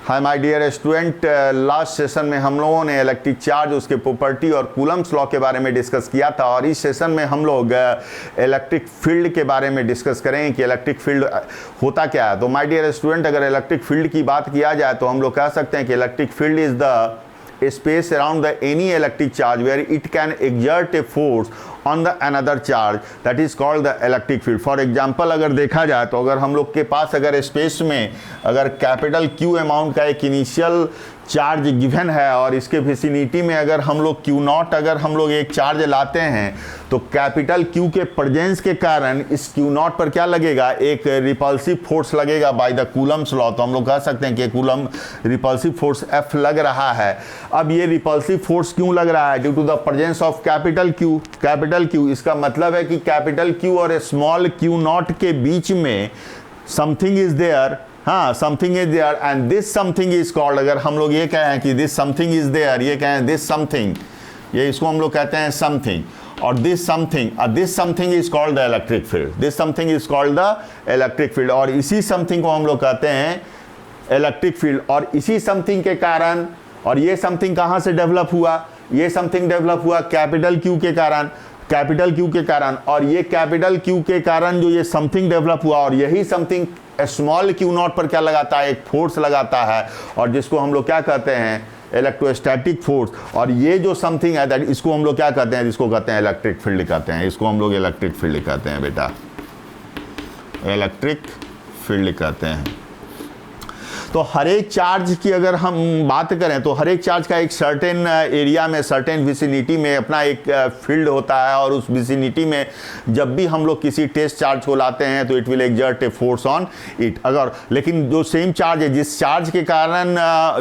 Hi my dear student, last session में हम लोगों ने इलेक्ट्रिक चार्ज, उसके प्रॉपर्टी और कूलम्स लॉ के बारे में डिस्कस किया था। और इस सेशन में हम लोग इलेक्ट्रिक फील्ड के बारे में डिस्कस करेंगे कि इलेक्ट्रिक फील्ड होता क्या है। तो माय डियर स्टूडेंट, अगर इलेक्ट्रिक फील्ड की बात किया जाए तो हम लोग कह सकते हैं कि electric field is the space around the any electric charge where it can exert a force on the another charge, that is called the electric field. For example, अगर देखा जाए तो अगर हम लोग के पास अगर स्पेस में अगर कैपिटल Q अमाउंट का एक इनिशियल चार्ज गिवन है और इसके विसिनिटी में अगर हम लोग Q0 अगर हम लोग एक चार्ज लाते हैं तो कैपिटल Q के प्रेजेंस के कारण इस Q0 पर क्या लगेगा, एक रिपल्सिव फोर्स लगेगा बाय द कूलम्स लॉ। तो हम लोग कह सकते हैं कि कूलम रिपल्सिव फोर्स F लग रहा है। अब ये रिपल्सिव फोर्स क्यों लग रहा है? Due to the presence of capital Q। इसका मतलब है कि कैपिटल Q और स्मॉल Q0 के बीच में समथिंग इज देयर, हाँ something is there and this something is called, अगर हम लोग ये कहें कि दिस समथिंग इज देयर, ये कहें दिस समथिंग, ये इसको हम लोग कहते हैं समथिंग, और this something is called the electric field. This something is called the electric field और इसी समथिंग को हम लोग कहते हैं इलेक्ट्रिक फील्ड। और इसी समथिंग के कारण, और ये समथिंग कहाँ से डेवलप हुआ? ये समथिंग डेवलप हुआ कैपिटल Q के कारण, और ये कैपिटल Q के कारण जो ये समथिंग डेवलप हुआ, और यही समथिंग स्मॉल Q0 पर क्या लगाता है, एक फोर्स लगाता है, और जिसको हम लोग क्या कहते हैं, इलेक्ट्रोस्टैटिक फोर्स। और ये जो समथिंग है दैट, इसको हम लोग क्या कहते हैं, इसको कहते हैं इलेक्ट्रिक फील्ड कहते हैं। इसको हम लोग इलेक्ट्रिक फील्ड कहते हैं बेटा, इलेक्ट्रिक फील्ड कहते हैं। तो हर एक चार्ज की अगर हम बात करें तो हर एक चार्ज का एक सर्टेन एरिया में, सर्टेन विसिनिटी में अपना एक फील्ड होता है, और उस विसिनिटी में जब भी हम लोग किसी टेस्ट चार्ज को लाते हैं तो it will exert a force on it. अगर लेकिन जो सेम चार्ज है, जिस चार्ज के कारण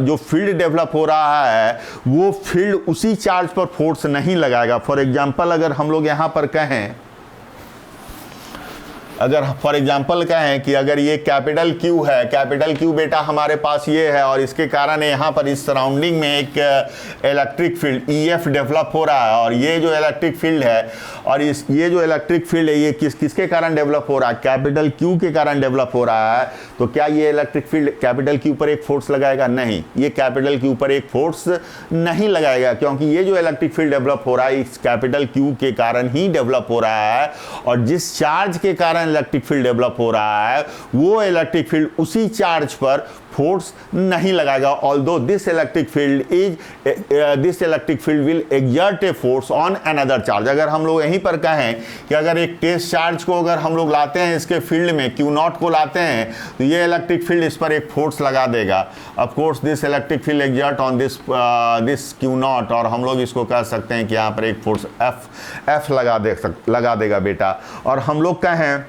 जो फील्ड डेवलप हो रहा है, वो फील्ड उसी चार्ज पर फोर्स नहीं लगाएगा। फॉर एग्जाम्पल अगर हम लोग यहाँ पर कहें, अगर फॉर एग्जांपल कहें कि अगर ये कैपिटल Q है, कैपिटल Q बेटा हमारे पास ये है, और इसके कारण यहाँ पर इस सराउंडिंग में एक इलेक्ट्रिक फील्ड EF डेवलप हो रहा है, और ये जो इलेक्ट्रिक फील्ड है, और ये जो इलेक्ट्रिक फील्ड है ये किसके कारण डेवलप हो रहा है? कैपिटल Q के कारण डेवलप हो रहा है। तो क्या ये इलेक्ट्रिक फील्ड कैपिटल Q पर एक फोर्स लगाएगा? नहीं, ये कैपिटल Q पर एक फोर्स नहीं लगाएगा, क्योंकि ये जो इलेक्ट्रिक फील्ड डेवलप हो रहा है इस कैपिटल Q के कारण ही डेवलप हो रहा है, और जिस चार्ज के कारण इलेक्ट्रिक फील्ड डेवलप हो रहा है वो इलेक्ट्रिक फील्ड उसी चार्ज पर फोर्स नहीं लगाएगा। Although this electric field will exert a force on another charge. अगर हम लोग यहीं पर कहें कि अगर एक टेस्ट चार्ज को अगर हम लोग लाते हैं, इसके फील्ड में Q0 को लाते हैं, तो ये इलेक्ट्रिक फील्ड इस पर एक फोर्स लगा देगा। Of course this electric field exert on this Q0, और हम लोग इसको कह सकते हैं कि यहाँ पर एक फोर्स F लगा देगा बेटा। और हम लोग कहें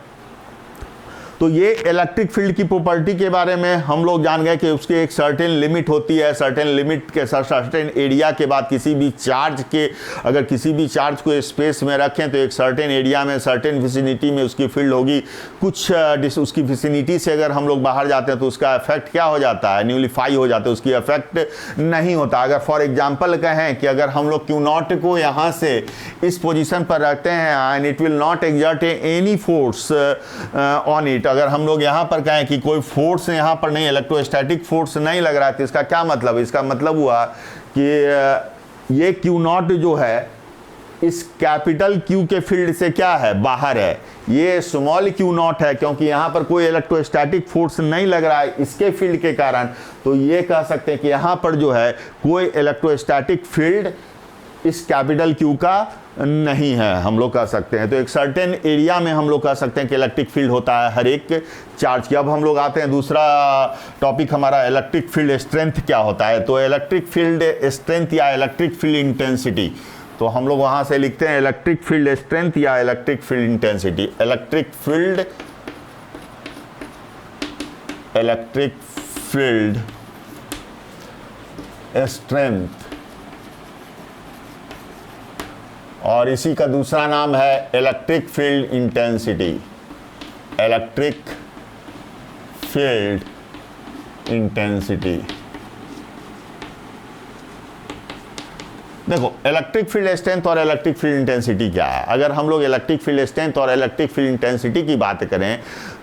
तो ये इलेक्ट्रिक फील्ड की प्रॉपर्टी के बारे में हम लोग जान गए कि उसकी एक सर्टेन लिमिट होती है। सर्टेन लिमिट के सर्टेन एरिया के बाद किसी भी चार्ज के, अगर किसी भी चार्ज को स्पेस में रखें तो एक सर्टेन एरिया में, सर्टेन विसिनिटी में उसकी फील्ड होगी। कुछ उसकी विसिनिटी से अगर हम लोग बाहर जाते हैं तो उसका इफेक्ट क्या हो जाता है, न्यूलिफाई हो जाता है, उसकी इफेक्ट नहीं होता। अगर फॉर एग्जाम्पल कहें कि अगर हम लोग Q0 को यहाँ से इस पोजिशन पर रखते हैं and it will not exert any force on it, अगर हम लोग यहाँ पर कहें कि कोई फोर्स यहाँ पर नहीं, इलेक्ट्रोस्टैटिक फोर्स नहीं लग रहा है, तो इसका क्या मतलब? इसका मतलब हुआ कि ये Q0 जो है इस कैपिटल Q के फील्ड से क्या है, बाहर है। ये स्मॉल Q0 है क्योंकि यहाँ पर कोई इलेक्ट्रोस्टैटिक फोर्स नहीं लग रहा है इसके फील्ड के कारण। तो ये कह सकते हैं कि यहाँ पर जो है कोई इलेक्ट्रोस्टैटिक फील्ड इस कैपिटल Q का नहीं है, हम लोग कह सकते हैं। तो एक सर्टेन एरिया में हम लोग कह सकते हैं कि इलेक्ट्रिक फील्ड होता है हर एक चार्ज की। अब हम लोग आते हैं दूसरा टॉपिक हमारा, इलेक्ट्रिक फील्ड स्ट्रेंथ क्या होता है। तो इलेक्ट्रिक फील्ड स्ट्रेंथ या इलेक्ट्रिक फील्ड इंटेंसिटी, तो हम लोग वहां से लिखते हैं इलेक्ट्रिक फील्ड स्ट्रेंथ या electric field intensity. Electric field strength, और इसी का दूसरा नाम है electric field intensity. Electric field intensity, देखो इलेक्ट्रिक फील्ड स्ट्रेंथ और इलेक्ट्रिक फील्ड इंटेंसिटी क्या है। अगर हम लोग इलेक्ट्रिक फील्ड स्ट्रेंथ और इलेक्ट्रिक फील्ड इंटेंसिटी की बात करें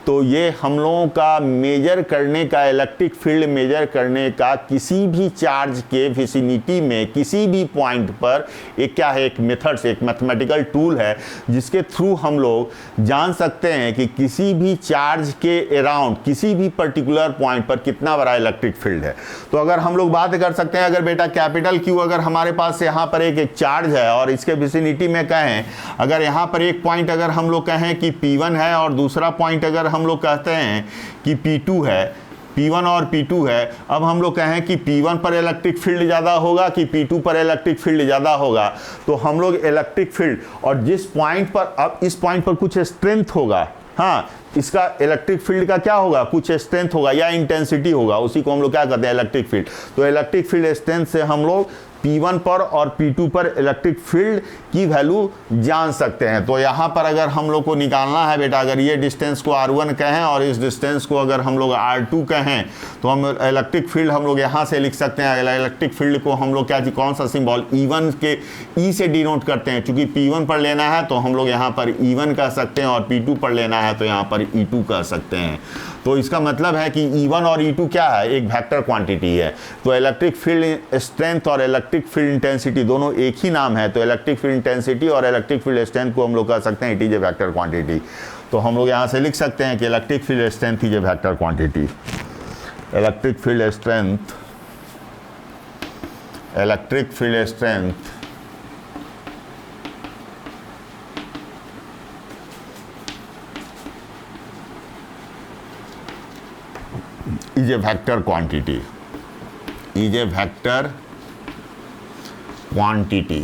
तो ये हम लोगों का मेजर करने का, इलेक्ट्रिक फील्ड मेजर करने का किसी भी चार्ज के विसिनिटी में किसी भी पॉइंट पर एक क्या है, एक मेथड्स, एक मैथमेटिकल टूल है जिसके थ्रू हम लोग जान सकते हैं कि किसी भी चार्ज के अराउंड किसी भी पर्टिकुलर पॉइंट पर कितना बड़ा इलेक्ट्रिक फील्ड है। तो अगर हम लोग बात कर सकते हैं, अगर बेटा कैपिटल क्यू अगर हमारे पास यहाँ पर एक चार्ज है और इसके विसिनिटी में कहें, अगर यहाँ पर एक पॉइंट अगर हम लोग कहें कि P1 है और दूसरा पॉइंट अगर हम लोग कहते हैं कि P2 है, P1 और P2 है, अब हम लोग कहें कि P1 पर इलेक्ट्रिक फील्ड ज़्यादा होगा कि P2 पर इलेक्ट्रिक फील्ड ज़्यादा होगा, तो हम लोग इलेक्ट्रिक फील्ड और जिस पॉइंट पर, अब इस पॉइंट पर कुछ स्ट्रेंथ होगा, हाँ इसका इलेक्ट्रिक फील्ड का क्या होगा, कुछ स्ट्रेंथ होगा या इंटेंसिटी होगा, उसी को हम लोग क्या कहते हैं, इलेक्ट्रिक फील्ड। तो इलेक्ट्रिक फील्ड स्ट्रेंथ से हम लोग P1 पर और P2 पर इलेक्ट्रिक फील्ड की वैल्यू जान सकते हैं। तो यहाँ पर अगर हम लोग को निकालना है बेटा, अगर ये डिस्टेंस को R1 कहें और इस डिस्टेंस को अगर हम लोग R2 कहें, तो हम इलेक्ट्रिक फील्ड हम लोग यहाँ से लिख सकते हैं। इलेक्ट्रिक फील्ड को हम लोग क्या, कौन सा सिंबल, E1 के E से डिनोट करते हैं। चूंकि P1 पर लेना है तो हम लोग यहाँ पर E1 कह सकते हैं और P2 पर लेना है तो यहाँ पर E2 कह सकते हैं। तो इसका मतलब है कि E1 और E2 क्या है, एक वेक्टर क्वांटिटी है। तो इलेक्ट्रिक फील्ड स्ट्रेंथ और इलेक्ट्रिक फील्ड इंटेंसिटी दोनों एक ही नाम है। तो इलेक्ट्रिक फील्ड इंटेंसिटी और इलेक्ट्रिक फील्ड स्ट्रेंथ को हम लोग कह सकते हैं it is a vector quantity. तो हम लोग यहाँ से लिख सकते हैं कि electric field strength is a vector quantity. Electric field strength, electric field strength is a vector quantity, is a vector quantity।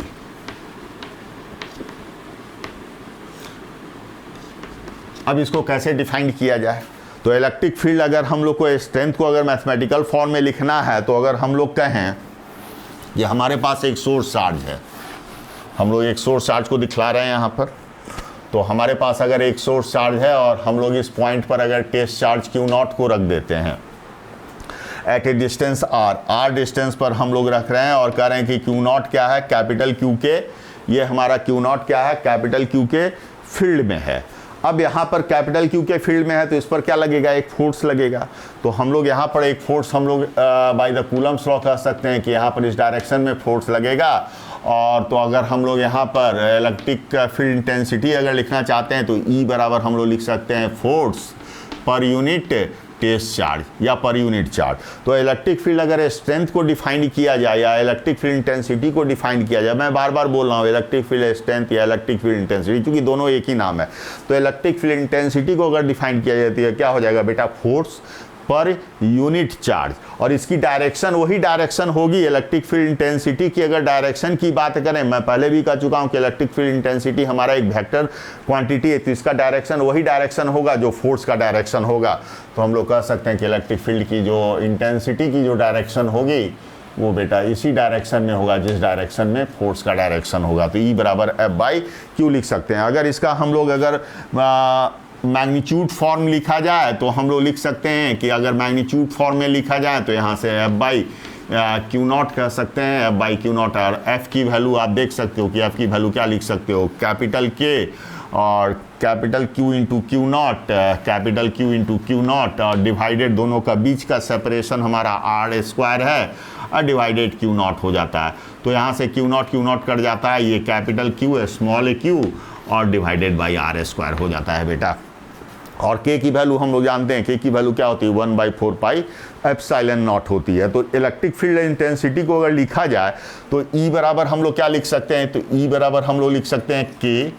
अब इसको कैसे डिफाइन किया जाए, तो इलेक्ट्रिक फील्ड अगर हम लोग को स्ट्रेंथ को अगर मैथमेटिकल फॉर्म में लिखना है, तो अगर हम लोग कहें कि हमारे पास एक सोर्स चार्ज है, हम लोग एक सोर्स चार्ज को दिखला रहे हैं यहाँ पर, तो हमारे पास अगर एक सोर्स चार्ज है और हम लोग इस पॉइंट पर अगर टेस्ट चार्ज Q0 को रख देते हैं at a distance R distance पर हम लोग रख रहे हैं और कह रहे हैं कि Q0 क्या है, कैपिटल Q के, ये हमारा Q0 क्या है, कैपिटल Q के फील्ड में है। अब यहाँ पर कैपिटल Q के फील्ड में है तो इस पर क्या लगेगा, एक फोर्स लगेगा। तो हम लोग यहाँ पर एक फोर्स हम लोग बाय द कूलम्स लॉ कह सकते हैं कि यहाँ पर इस डायरेक्शन में फोर्स लगेगा। और तो अगर हम लोग यहाँ पर इलेक्ट्रिक फील्ड इंटेंसिटी अगर लिखना चाहते हैं तो E बराबर हम लोग लिख सकते हैं force per unit test charge या पर यूनिट चार्ज। तो इलेक्ट्रिक फील्ड अगर स्ट्रेंथ को डिफाइन किया जाए या इलेक्ट्रिक फील्ड इंटेंसिटी को डिफाइन किया जाए, मैं बार बार बोल रहा हूँ इलेक्ट्रिक फील्ड स्ट्रेंथ या इलेक्ट्रिक फील्ड इंटेंसिटी, क्योंकि दोनों एक ही नाम है। तो इलेक्ट्रिक फील्ड इंटेंसिटी को अगर डिफाइन किया जाती है, क्या हो जाएगा बेटा, फोर्स पर यूनिट चार्ज, और इसकी डायरेक्शन वही डायरेक्शन होगी इलेक्ट्रिक फील्ड इंटेंसिटी की। अगर डायरेक्शन की बात करें, मैं पहले भी कह चुका हूं कि इलेक्ट्रिक फील्ड इंटेंसिटी हमारा एक वेक्टर क्वांटिटी है, तो इसका डायरेक्शन वही डायरेक्शन होगा जो फोर्स का डायरेक्शन होगा। तो हम लोग कह सकते हैं कि इलेक्ट्रिक फील्ड की जो इंटेंसिटी की जो डायरेक्शन होगी वो बेटा इसी डायरेक्शन में होगा जिस डायरेक्शन में फोर्स का डायरेक्शन होगा। तो E बराबर F/Q लिख सकते हैं। अगर इसका हम लोग अगर मैग्नीट्यूड फॉर्म लिखा जाए तो हम लोग लिख सकते हैं कि अगर मैग्नीट्यूड फॉर्म में लिखा जाए तो यहाँ से F/Q0 कह सकते हैं, F/Q0। और F की वैल्यू आप देख सकते हो कि F की वैल्यू क्या लिख सकते हो, कैपिटल K और capital Q into Q0, capital Q into Q0 और डिवाइडेड, दोनों का बीच का सेपरेशन हमारा R² है और डिवाइडेड Q0 हो जाता है। तो यहाँ से Q0 कट जाता है, ये कैपिटल Q स्मॉल q और डिवाइडेड बाई R² हो जाता है बेटा। और K की वैल्यू हम लोग जानते हैं, K की वैल्यू क्या होती है, 1/4 पाई एप्सिलॉन नॉट होती है। तो इलेक्ट्रिक फील्ड इंटेंसिटी को अगर लिखा जाए तो E बराबर हम लोग क्या लिख सकते हैं, तो E बराबर हम लोग लिख सकते हैं K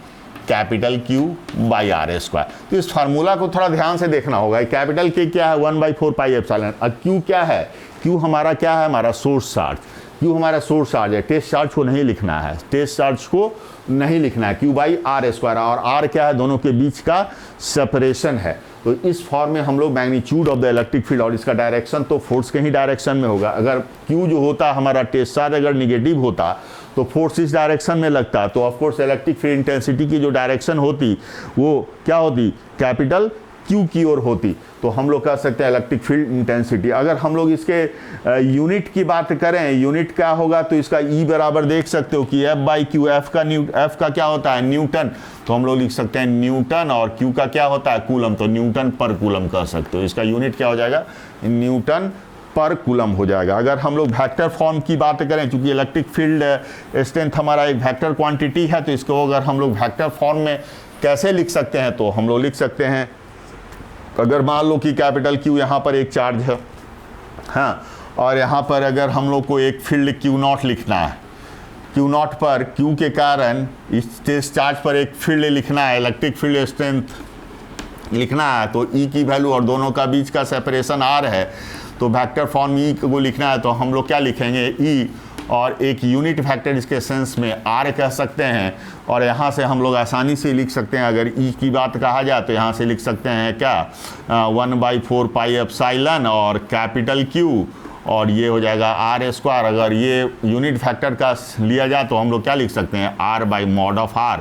capital Q by R²। तो इस फार्मूला को थोड़ा ध्यान से देखना होगा। कैपिटल K क्या है, 1/4 पाई एप्सिलॉन, और Q क्या है, Q हमारा क्या है, हमारा सोर्स चार्ज। Q हमारा सोर्स चार्ज है, टेस्ट चार्ज को नहीं लिखना है, टेस्ट चार्ज को नहीं लिखना है, Q बाई R²। और R क्या है, दोनों के बीच का सेपरेशन है। तो इस फॉर्म में हम लोग magnitude of the electric field, और इसका डायरेक्शन तो फोर्स के ही डायरेक्शन में होगा। अगर Q जो होता हमारा टेस्ट चार्ज अगर निगेटिव होता तो फोर्स इस डायरेक्शन में लगता, तो ऑफकोर्स इलेक्ट्रिक फील्ड इंटेंसिटी की जो डायरेक्शन होती वो क्या होती, कैपिटल क्यू की ओर होती तो हम लोग कह सकते हैं इलेक्ट्रिक फील्ड इंटेंसिटी। अगर हम लोग इसके यूनिट की बात करें, यूनिट क्या होगा, तो इसका ई बराबर देख सकते हो कि F/Q, एफ का क्या होता है न्यूटन, तो हम लोग लिख सकते हैं न्यूटन, और क्यू का क्या होता है कूलम, तो न्यूटन पर कूलम कह सकते हो। इसका यूनिट क्या हो जाएगा, न्यूटन पर कूलम हो जाएगा। अगर हम लोग वेक्टर फॉर्म की बात करें, चूंकि इलेक्ट्रिक फील्ड स्ट्रेंथ हमारा एक वेक्टर क्वांटिटी है, तो इसको अगर हम लोग वेक्टर फॉर्म में कैसे लिख सकते हैं, तो हम लोग लिख सकते हैं, अगर मान लो कि कैपिटल क्यू यहाँ पर एक चार्ज है, हाँ, और यहाँ पर अगर हम लोग को एक फील्ड क्यू नॉट लिखना है, क्यू नॉट पर क्यू के कारण इस चार्ज पर एक फील्ड लिखना है, इलेक्ट्रिक फील्ड स्ट्रेंथ लिखना है, तो ई की वैल्यू और दोनों का बीच का सेपरेशन आर है, तो वेक्टर फॉर्म ई को लिखना है तो हम लोग क्या लिखेंगे, ई और एक यूनिट वेक्टर इसके सेंस में आर कह सकते हैं, और यहाँ से हम लोग आसानी से लिख सकते हैं, अगर ई की बात कहा जाए तो यहाँ से लिख सकते हैं क्या 1/4 पाई एप्सिलॉन और कैपिटल क्यू, और ये हो जाएगा आर स्क्वायर। अगर ये यूनिट फैक्टर का लिया जाए तो हम लोग क्या लिख सकते हैं, r/mod of r।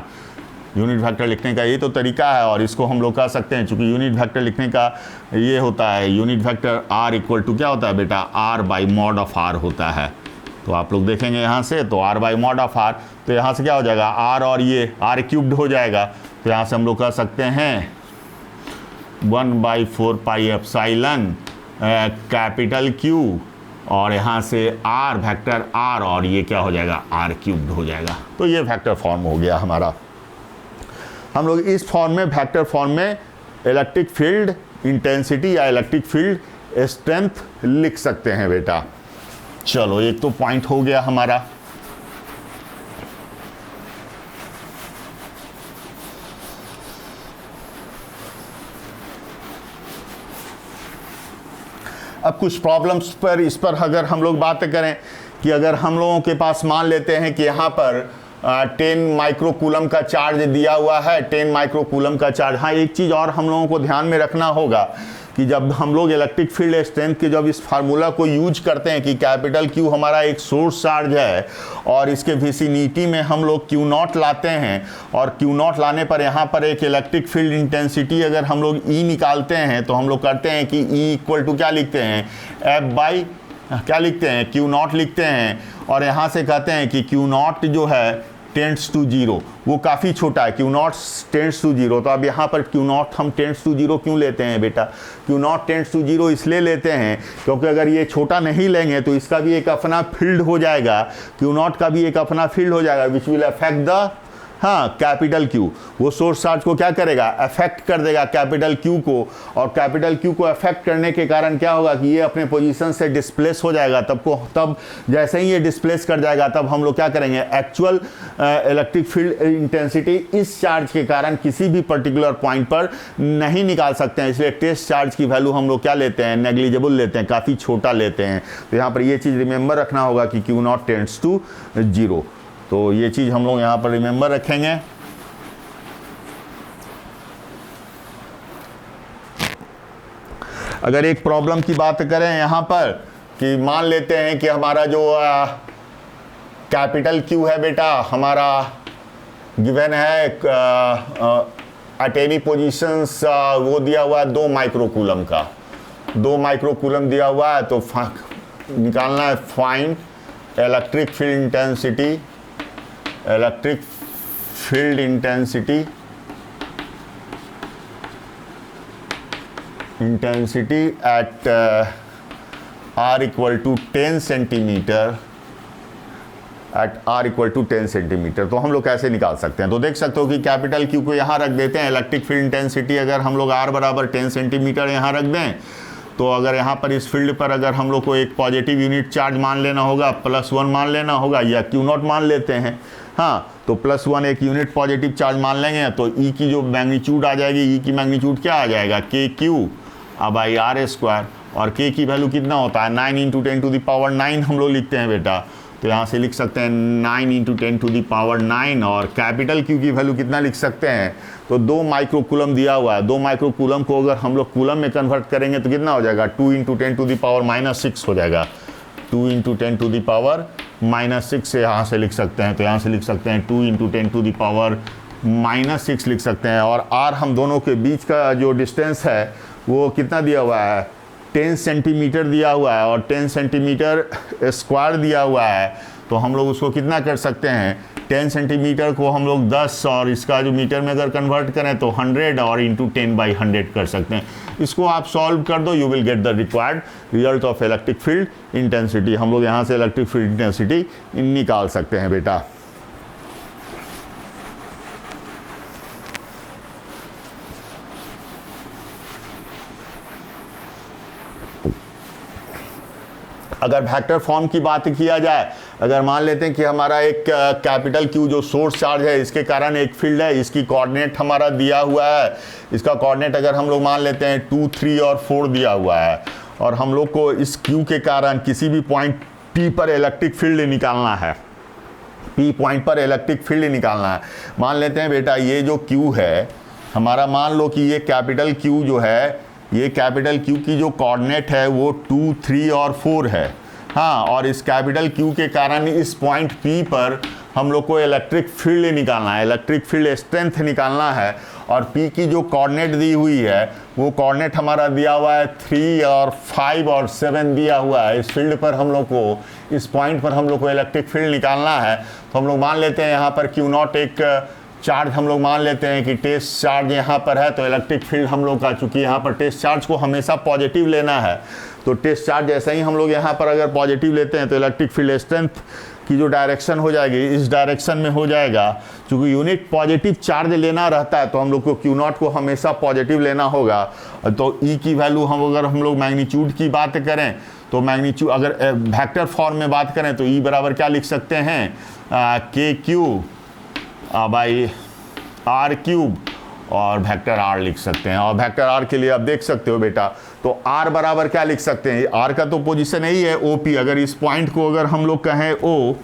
Unit vector लिखने का ये तो तरीका है, और इसको हम लोग कह सकते हैं, चूंकि यूनिट वेक्टर लिखने का ये होता है, unit vector r equal to क्या होता है बेटा, r/mod ऑफ r होता है। तो आप लोग देखेंगे यहाँ से, तो r/mod ऑफ r, तो यहाँ से क्या हो जाएगा, r और ये r³ हो जाएगा, तो यहाँ से हम लोग कह सकते हैं 1/4 पाई एप्सिलॉन कैपिटल Q, और यहाँ से r वेक्टर r, और ये क्या हो जाएगा, r³ हो जाएगा। तो ये वेक्टर फॉर्म हो गया हमारा। हम लोग इस फॉर्म में, वेक्टर फॉर्म में इलेक्ट्रिक फील्ड इंटेंसिटी या इलेक्ट्रिक फील्ड स्ट्रेंथ लिख सकते हैं बेटा। चलो, एक तो पॉइंट हो गया हमारा। अब कुछ प्रॉब्लम्स पर, इस पर अगर हम लोग बात करें कि अगर हम लोगों के पास मान लेते हैं कि यहाँ पर 10 माइक्रोकूलम का चार्ज दिया हुआ है, 10 माइक्रोकूलम का चार्ज। हाँ, एक चीज़ और हम लोगों को ध्यान में रखना होगा कि जब हम लोग इलेक्ट्रिक फील्ड स्ट्रेंथ के जब इस फार्मूला को यूज करते हैं कि कैपिटल क्यू हमारा एक सोर्स चार्ज है, और इसके विसिनिटी में हम लोग क्यू नॉट लाते हैं, और क्यू नॉट लाने पर यहाँ पर एक इलेक्ट्रिक फील्ड इंटेंसिटी अगर हम लोग ई निकालते हैं, तो हम लोग करते हैं कि ई इक्वल टू क्या लिखते हैं, F/ क्या लिखते हैं, क्यू नॉट लिखते हैं, और यहाँ से कहते हैं कि क्यू नॉट जो है टेंड्स टू जीरो, वो काफ़ी छोटा है, Q naught tends to zero. तो अब यहाँ पर क्यू नॉट हम टेंड्स टू जीरो क्यों लेते हैं बेटा, Q naught tends to zero इसलिए लेते हैं क्योंकि अगर ये छोटा नहीं लेंगे तो इसका भी एक अपना फील्ड हो जाएगा, क्यू नॉट का भी एक अपना फील्ड हो जाएगा, विच विल अफेक्ट द, हाँ, कैपिटल क्यू। वो सोर्स चार्ज को क्या करेगा, अफेक्ट कर देगा कैपिटल क्यू को, और कैपिटल क्यू को अफेक्ट करने के कारण क्या होगा कि ये अपने पोजीशन से डिस्प्लेस हो जाएगा। तब जैसे ही ये डिस्प्लेस कर जाएगा, तब हम लोग क्या करेंगे, एक्चुअल इलेक्ट्रिक फील्ड इंटेंसिटी इस चार्ज के कारण किसी भी पर्टिकुलर पॉइंट पर नहीं निकाल सकते हैं, इसलिए टेस्ट चार्ज की वैल्यू हम लोग क्या लेते हैं, नेग्लिजिबल लेते हैं, काफ़ी छोटा लेते हैं। तो यहाँ पर ये चीज़ रिमेंबर रखना होगा कि Q naught tends to zero, तो ये चीज़ हम लोग यहाँ पर रिमेंबर रखेंगे। अगर एक प्रॉब्लम की बात करें यहाँ पर कि मान लेते हैं कि हमारा जो कैपिटल क्यू है बेटा, हमारा गिवन है एट एनी पोजीशंस, वो दिया हुआ है 2 माइक्रोकूलम का, 2 माइक्रोकूलम दिया हुआ है, तो निकालना है find electric field intensity, electric field intensity at r equal to 10 centimetre, at r equal to 10 centimetre. तो हम लोग कैसे निकाल सकते हैं, तो देख सकते हो कि कैपिटल क्यू को यहाँ रख देते हैं, इलेक्ट्रिक फील्ड इंटेंसिटी अगर हम लोग r बराबर 10 सेंटीमीटर यहाँ रख दें, तो अगर यहाँ पर इस फील्ड पर अगर हम लोग को एक पॉजिटिव यूनिट चार्ज मान लेना होगा, +1 मान लेना होगा, या क्यू नॉट मान लेते हैं, हाँ, तो +1 एक यूनिट पॉजिटिव चार्ज मान लेंगे, तो ई की जो मैग्नीट्यूड आ जाएगी, ई की मैग्नीट्यूड क्या आ जाएगा, KQ/r², और k की वैल्यू कितना होता है, 9 × 10⁹ हम लोग लिखते हैं बेटा, तो यहाँ से लिख सकते हैं 9 × 10⁹, और कैपिटल क्यू की वैल्यू कितना लिख सकते हैं, तो 2 माइक्रोकूलम दिया हुआ है, 2 माइक्रोकूलम को अगर हम लोग कूलम में कन्वर्ट करेंगे तो कितना हो जाएगा, 2 × 10⁻⁻6 हो जाएगा, 2 × 10⁻⁻6 से यहाँ से लिख सकते हैं, तो यहाँ से लिख सकते हैं 2 × 10⁻⁻⁶ -6 लिख सकते हैं। और r हम दोनों के बीच का जो डिस्टेंस है वो कितना दिया हुआ है, 10 सेंटीमीटर दिया हुआ है, और 10 सेंटीमीटर स्क्वायर दिया हुआ है। तो हम लोग उसको कितना कर सकते हैं, 10 सेंटीमीटर को हम लोग 10 और इसका जो मीटर में अगर कन्वर्ट करें तो 100 और इंटू 10/100 कर सकते हैं। इसको आप सॉल्व कर दो, you will get the required result of electric field intensity. हम लोग यहाँ से इलेक्ट्रिक फील्ड इंटेंसिटी निकाल सकते हैं बेटा। अगर वेक्टर फॉर्म की बात किया जाए, अगर मान लेते हैं कि हमारा एक कैपिटल क्यू जो सोर्स चार्ज है, इसके कारण एक फील्ड है, इसकी कोऑर्डिनेट हमारा दिया हुआ है, इसका कोऑर्डिनेट अगर हम लोग मान लेते हैं 2, 3 और 4 दिया हुआ है, और हम लोग को इस क्यू के कारण किसी भी पॉइंट P पर इलेक्ट्रिक फील्ड निकालना है, P पॉइंट पर इलेक्ट्रिक फील्ड निकालना है। मान लेते हैं बेटा ये जो क्यू है हमारा, मान लो कि ये कैपिटल क्यू जो है, ये कैपिटल क्यू की जो कोऑर्डिनेट है वो 2, 3 और 4 है। हाँ, और इस कैपिटल क्यू के कारण इस पॉइंट P पर हम लोग को इलेक्ट्रिक फील्ड निकालना है, इलेक्ट्रिक फील्ड स्ट्रेंथ निकालना है। और P की जो कोऑर्डिनेट दी हुई है वो कोऑर्डिनेट हमारा दिया हुआ है 3 और 5 और 7 दिया हुआ है। इस फील्ड पर हम लोग को, इस पॉइंट पर हम लोग को इलेक्ट्रिक फील्ड निकालना है। तो हम लोग मान लेते हैं यहाँ पर Q0 एक चार्ज हम लोग मान लेते हैं कि टेस्ट चार्ज यहाँ पर है, तो इलेक्ट्रिक फील्ड हम लोग का, चूंकि यहाँ पर टेस्ट चार्ज को हमेशा पॉजिटिव लेना है, तो टेस्ट चार्ज जैसे ही हम लोग यहाँ पर अगर पॉजिटिव लेते हैं तो इलेक्ट्रिक फील्ड स्ट्रेंथ की जो डायरेक्शन हो जाएगी इस डायरेक्शन में हो जाएगा। चूंकि यूनिट पॉजिटिव चार्ज लेना रहता है तो हम लोग को Q0 को हमेशा पॉजिटिव लेना होगा। तो E की वैल्यू अगर हम लोग मैग्नीट्यूड की बात करें तो मैग्नीट्यूड, अगर वेक्टर फॉर्म में बात करें तो E बराबर क्या लिख सकते हैं, KQ बाई R क्यूब, और वेक्टर R लिख सकते हैं। और वेक्टर R के लिए आप देख सकते हो बेटा, तो R बराबर क्या लिख सकते हैं, R का तो पोजीशन यही है OP। अगर इस पॉइंट को अगर हम लोग कहें O,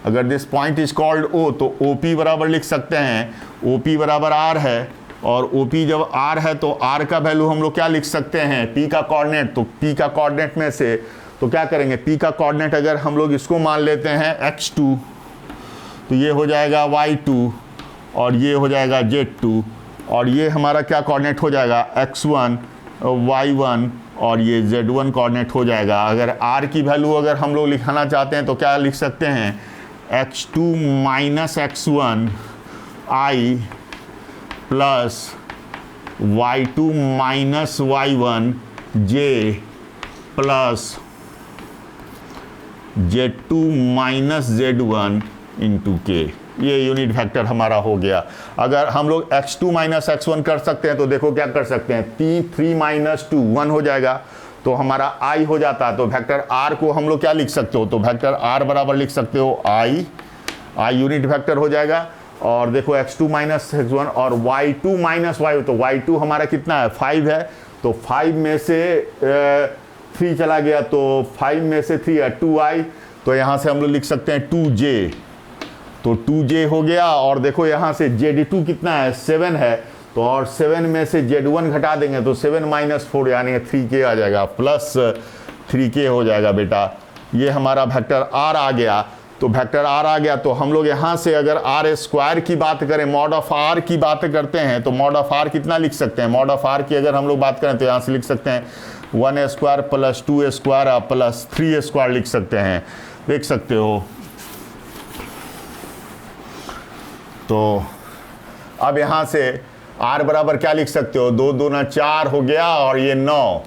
अगर this point is called O, तो OP बराबर लिख सकते हैं, OP बराबर R है। और OP जब R है तो R का वैल्यू हम लोग क्या लिख सकते हैं, P का कोऑर्डिनेट। तो P का कोऑर्डिनेट में से तो क्या करेंगे, P का कोऑर्डिनेट अगर हम लोग इसको मान लेते हैं x2, तो ये हो जाएगा y2, और ये हो जाएगा z2, और ये हमारा क्या कोऑर्डिनेट हो जाएगा x1, y1, और ये z1 कोऑर्डिनेट हो जाएगा। अगर r की वैल्यू अगर हम लोग लिखाना चाहते हैं तो क्या लिख सकते हैं, x2 minus x1 i plus y2 minus y1 j plus z2 minus z1 into k। ये यूनिट वेक्टर हमारा हो गया। अगर हम लोग x2 माइनस x1 कर सकते हैं तो देखो क्या कर सकते हैं, 3 माइनस 2 1 हो जाएगा, तो हमारा i हो जाता है। तो वेक्टर r को हम लोग क्या लिख सकते हो, तो वेक्टर r बराबर लिख सकते हो i यूनिट वेक्टर हो जाएगा। और देखो x2 माइनस x1 और y2 माइनस y, तो y2 हमारा कितना है, 5 है, तो 5 में से 3 चला गया, तो 5 में से 3 है 2i, तो यहाँ से हम लोग लिख सकते हैं 2j, तो 2j हो गया। और देखो यहाँ से z2 कितना है, 7 है, तो और 7 में से z1 घटा देंगे तो 7 माइनस 4 यानी 3k आ जाएगा, प्लस 3k हो जाएगा बेटा। ये हमारा वेक्टर r आ गया। तो वेक्टर r आ गया, तो हम लोग यहाँ से अगर r स्क्वायर की बात करें, मॉड ऑफ r की बात करते हैं, तो मॉड ऑफ r कितना लिख सकते हैं, मॉड ऑफ r की अगर हम लोग बात करें तो यहाँ से लिख सकते हैं 1 square plus 2 square plus 3 square लिख सकते हैं, देख सकते हो। तो अब यहाँ से r बराबर क्या लिख सकते हो, 2 दूना 4 हो गया, और ये 9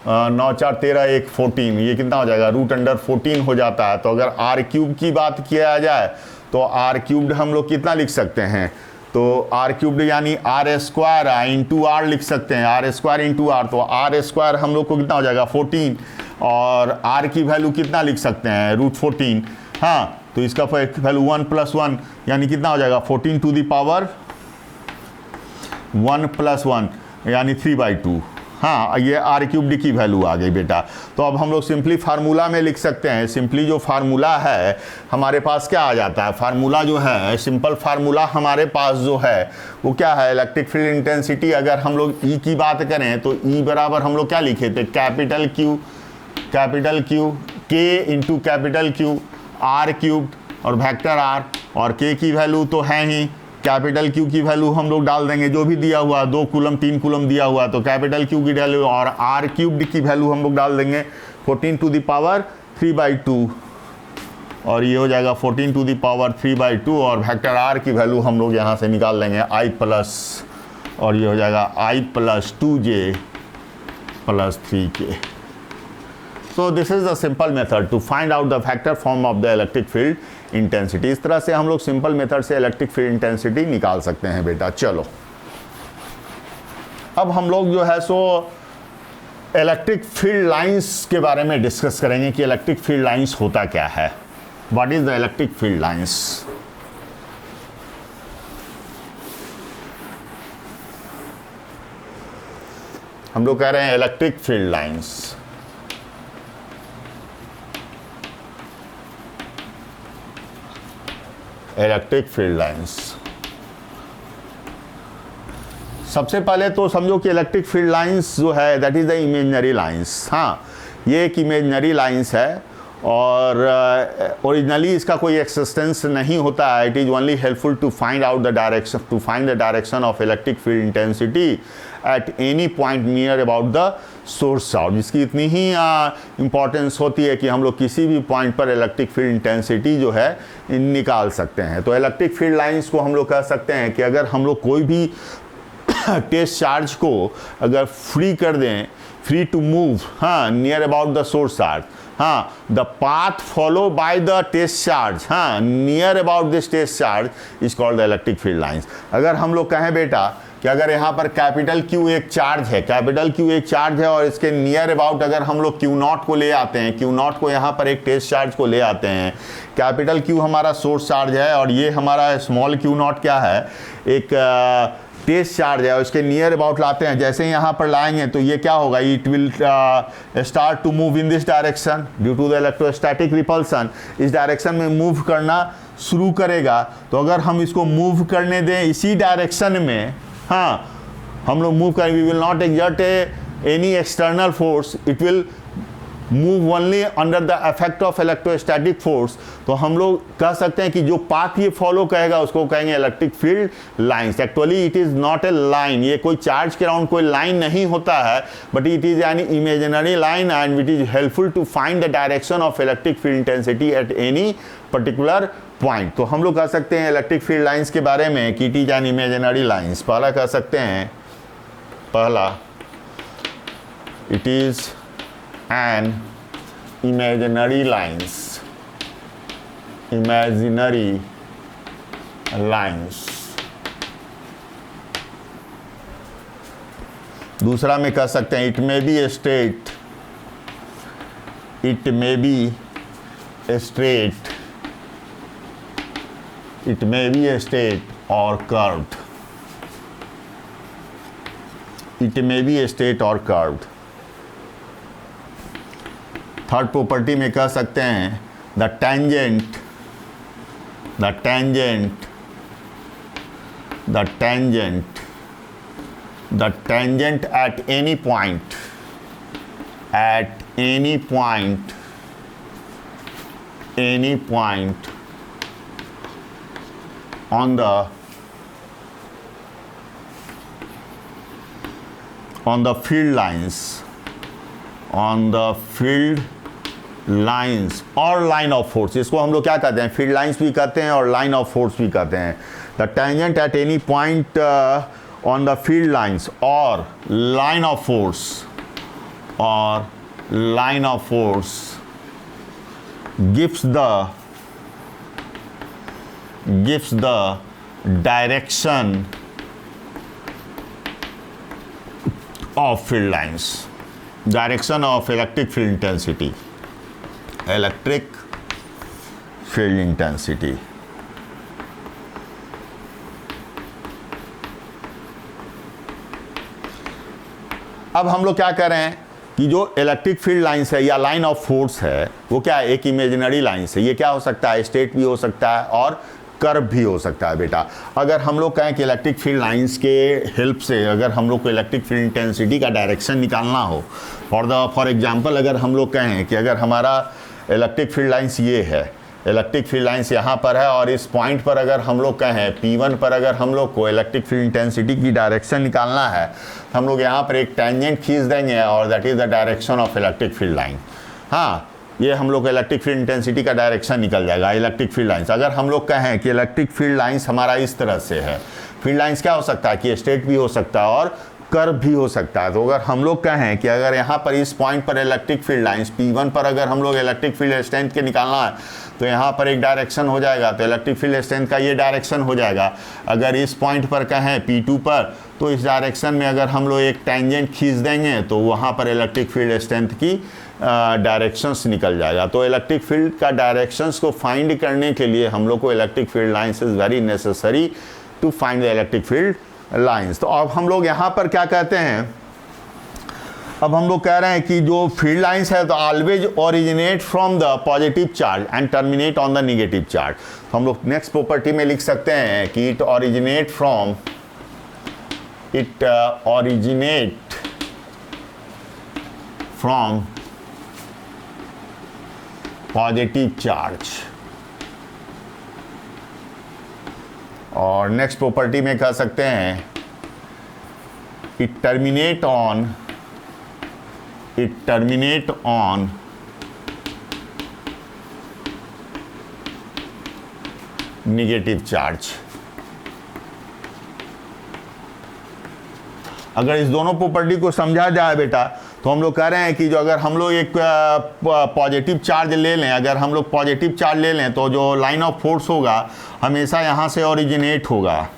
4 13 1 14, ये कितना हो जाएगा, √14 हो जाता है। तो अगर r क्यूब की बात किया जाए तो r क्यूब्ड हम लोग कितना लिख सकते हैं, तो r क्यूब्ड यानी r स्क्वायर इंटू r लिख सकते हैं, r स्क्वायर इंटू r, तो r स्क्वायर हम लोग को कितना हो जाएगा 14, और r की वैल्यू कितना लिख सकते हैं, √14। हाँ, तो इसका वैल्यू 1 + 1 यानी कितना हो जाएगा 14 टू द पावर 1 + 1 यानी 3/2। हाँ, ये r क्यूब्ड की वैल्यू आ गई बेटा। तो अब हम लोग सिंपली फार्मूला में लिख सकते हैं। सिंपली जो फार्मूला है हमारे पास क्या आ जाता है, फार्मूला जो है, सिंपल फार्मूला हमारे पास जो है वो क्या है, इलेक्ट्रिक फील्ड इंटेंसिटी। अगर हम लोग E की बात करें तो E बराबर हम लोग क्या लिखे थे, capital Q K into capital Q R cubed और वेक्टर R, और K की वैल्यू तो है ही कैपिटल क्यू की वैल्यू हम लोग डाल देंगे जो भी दिया हुआ, 2 कूलम 3 कूलम दिया हुआ, तो कैपिटल क्यू की वैल्यू, और आर क्यूब्ड की वैल्यू हम लोग डाल देंगे 14 टू द पावर 3/2, और ये हो जाएगा 14 टू द पावर 3/2, और वेक्टर आर की वैल्यू हम लोग यहाँ से निकाल लेंगे i प्लस, और ये हो जाएगा i + 2j + 3k. So this is the simple method to find out the vector form of the electric field intensity. इस तरह से हम लोग सिंपल मेथड से इलेक्ट्रिक फील्ड इंटेंसिटी निकाल सकते हैं बेटा. चलो अब हम लोग जो है सो इलेक्ट्रिक फील्ड लाइंस के बारे में डिस्कस करेंगे कि इलेक्ट्रिक फील्ड लाइंस होता क्या है. What is the electric field lines? हम लोग कह रहे हैं electric field lines. Electric field lines, सबसे पहले तो समझो कि इलेक्ट्रिक फील्ड लाइंस जो है that is the imaginary lines. हाँ, ये एक इमेजिनरी लाइंस है और ओरिजिनली इसका कोई एक्सिस्टेंस नहीं होता है. It is only helpful to find out the direction, to find the direction of electric field intensity at any point near about the source charge. इसकी इतनी ही इम्पॉर्टेंस होती है कि हम लोग किसी भी पॉइंट पर इलेक्ट्रिक फील्ड इंटेंसिटी जो है निकाल सकते हैं. तो इलेक्ट्रिक फील्ड लाइंस को हम लोग कह सकते हैं कि अगर हम लोग कोई भी टेस्ट चार्ज को अगर फ्री कर दें, फ्री टू मूव, हाँ, near about the source charge, हाँ, the path follow by the test charge, हाँ, near about this test charge is called the electric field lines. अगर हम लोग कहें बेटा कि अगर यहाँ पर कैपिटल क्यू एक चार्ज है, कैपिटल क्यू एक चार्ज है और इसके नियर अबाउट अगर हम लोग क्यू नॉट को ले आते हैं, क्यू नॉट को यहाँ पर एक टेस्ट चार्ज को ले आते हैं, कैपिटल क्यू हमारा सोर्स चार्ज है और ये हमारा स्मॉल क्यू नॉट क्या है, एक टेस्ट चार्ज है, और इसके नियर अबाउट लाते हैं. जैसे यहाँ पर लाएंगे तो ये क्या होगा, it will start to move in this direction due to the electrostatic repulsion. इस डायरेक्शन में मूव करना शुरू करेगा. तो अगर हम इसको मूव करने दें इसी डायरेक्शन में, हाँ, हम लोग मूव करें, we will not exert any external force, it will move only under the effect of electrostatic force. तो हम लोग कह सकते हैं कि जो पाथ ये फॉलो करेगा उसको कहेंगे electric field lines. Actually it is not a line, ये कोई चार्ज के अराउंड कोई लाइन नहीं होता है, but it is an imaginary line and it is helpful to find the direction of electric field intensity at any particular point. तो हम लोग कह सकते हैं इलेक्ट्रिक फील्ड लाइंस के बारे में कि it is an imaginary lines. पहला कह सकते हैं, पहला it is an imaginary lines, imaginary lines. दूसरा में कह सकते हैं it may be a straight, it may be a straight, it may be a straight or curved. It may be a straight or curved. Third property में कह सकते हैं the tangent at any point, on the field lines और line of force. इसको हम लोग क्या कहते हैं, फील्ड लाइंस भी कहते हैं और लाइन ऑफ फोर्स भी कहते हैं. The tangent at any point on the field lines और line of force gives the direction of field lines, direction of electric field intensity, electric field intensity. अब हम लोग क्या कर रहे हैं कि जो इलेक्ट्रिक फील्ड लाइंस है या लाइन ऑफ फोर्स है वो क्या है, एक इमेजिनरी लाइंस है. ये क्या हो सकता है, स्ट्रेट भी हो सकता है और कर्व भी हो सकता है बेटा. अगर हम लोग कहें कि इलेक्ट्रिक फील्ड लाइंस के हेल्प से अगर हम लोग को इलेक्ट्रिक फील्ड इंटेंसिटी का डायरेक्शन निकालना हो, फॉर एग्जांपल अगर हम लोग कहें कि अगर हमारा इलेक्ट्रिक फील्ड लाइंस ये है, इलेक्ट्रिक फील्ड लाइंस यहाँ पर है और इस पॉइंट पर अगर हम लोग कहें P1 पर अगर हम लोग को इलेक्ट्रिक फील्ड इंटेंसिटी की डायरेक्शन निकालना है, हम लोग यहाँ पर एक टेंजेंट खींच देंगे और that is the direction of electric field line. हाँ, ये हम लोग इलेक्ट्रिक फील्ड इंटेंसिटी का डायरेक्शन निकल जाएगा इलेक्ट्रिक फील्ड लाइंस। अगर हम लोग कहें कि इलेक्ट्रिक फील्ड लाइंस हमारा इस तरह से है, फील्ड लाइंस क्या हो सकता है कि स्ट्रेट भी हो सकता है और कर्व भी हो सकता है। तो अगर हम लोग कहें कि अगर यहाँ पर इस पॉइंट पर इलेक्ट्रिक फील्ड लाइंस P1 पर अगर हम लोग इलेक्ट्रिक फील्ड स्ट्रेंथ के निकालना है तो यहाँ पर एक डायरेक्शन हो जाएगा, तो इलेक्ट्रिक फील्ड स्ट्रेंथ का ये डायरेक्शन हो जाएगा। अगर इस पॉइंट पर कहें P2 पर, तो इस डायरेक्शन में अगर हम लोग एक टेंजेंट खींच देंगे तो वहाँ पर इलेक्ट्रिक फील्ड स्ट्रेंथ की डायरेक्शंस निकल जाएगा। तो इलेक्ट्रिक फील्ड का डायरेक्शंस को फाइंड करने के लिए हम लोग को electric field lines is very necessary to find the electric field lines. तो अब हम लोग यहाँ पर क्या कहते हैं, अब हम लोग कह रहे हैं कि जो फील्ड लाइंस है तो always originate from the positive charge and terminate on the negative charge. तो हम लोग नेक्स्ट प्रॉपर्टी में लिख सकते हैं कि it originate from positive charge. और नेक्स्ट प्रॉपर्टी में कह सकते हैं it terminate on negative charge. अगर इस दोनों प्रॉपर्टी को समझा जाए बेटा, तो हम लोग कह रहे हैं कि जो अगर हम लोग एक पॉजिटिव चार्ज ले लें, अगर हम लोग पॉजिटिव चार्ज ले लें तो जो लाइन ऑफ फोर्स होगा हमेशा यहाँ से ओरिजिनेट होगा।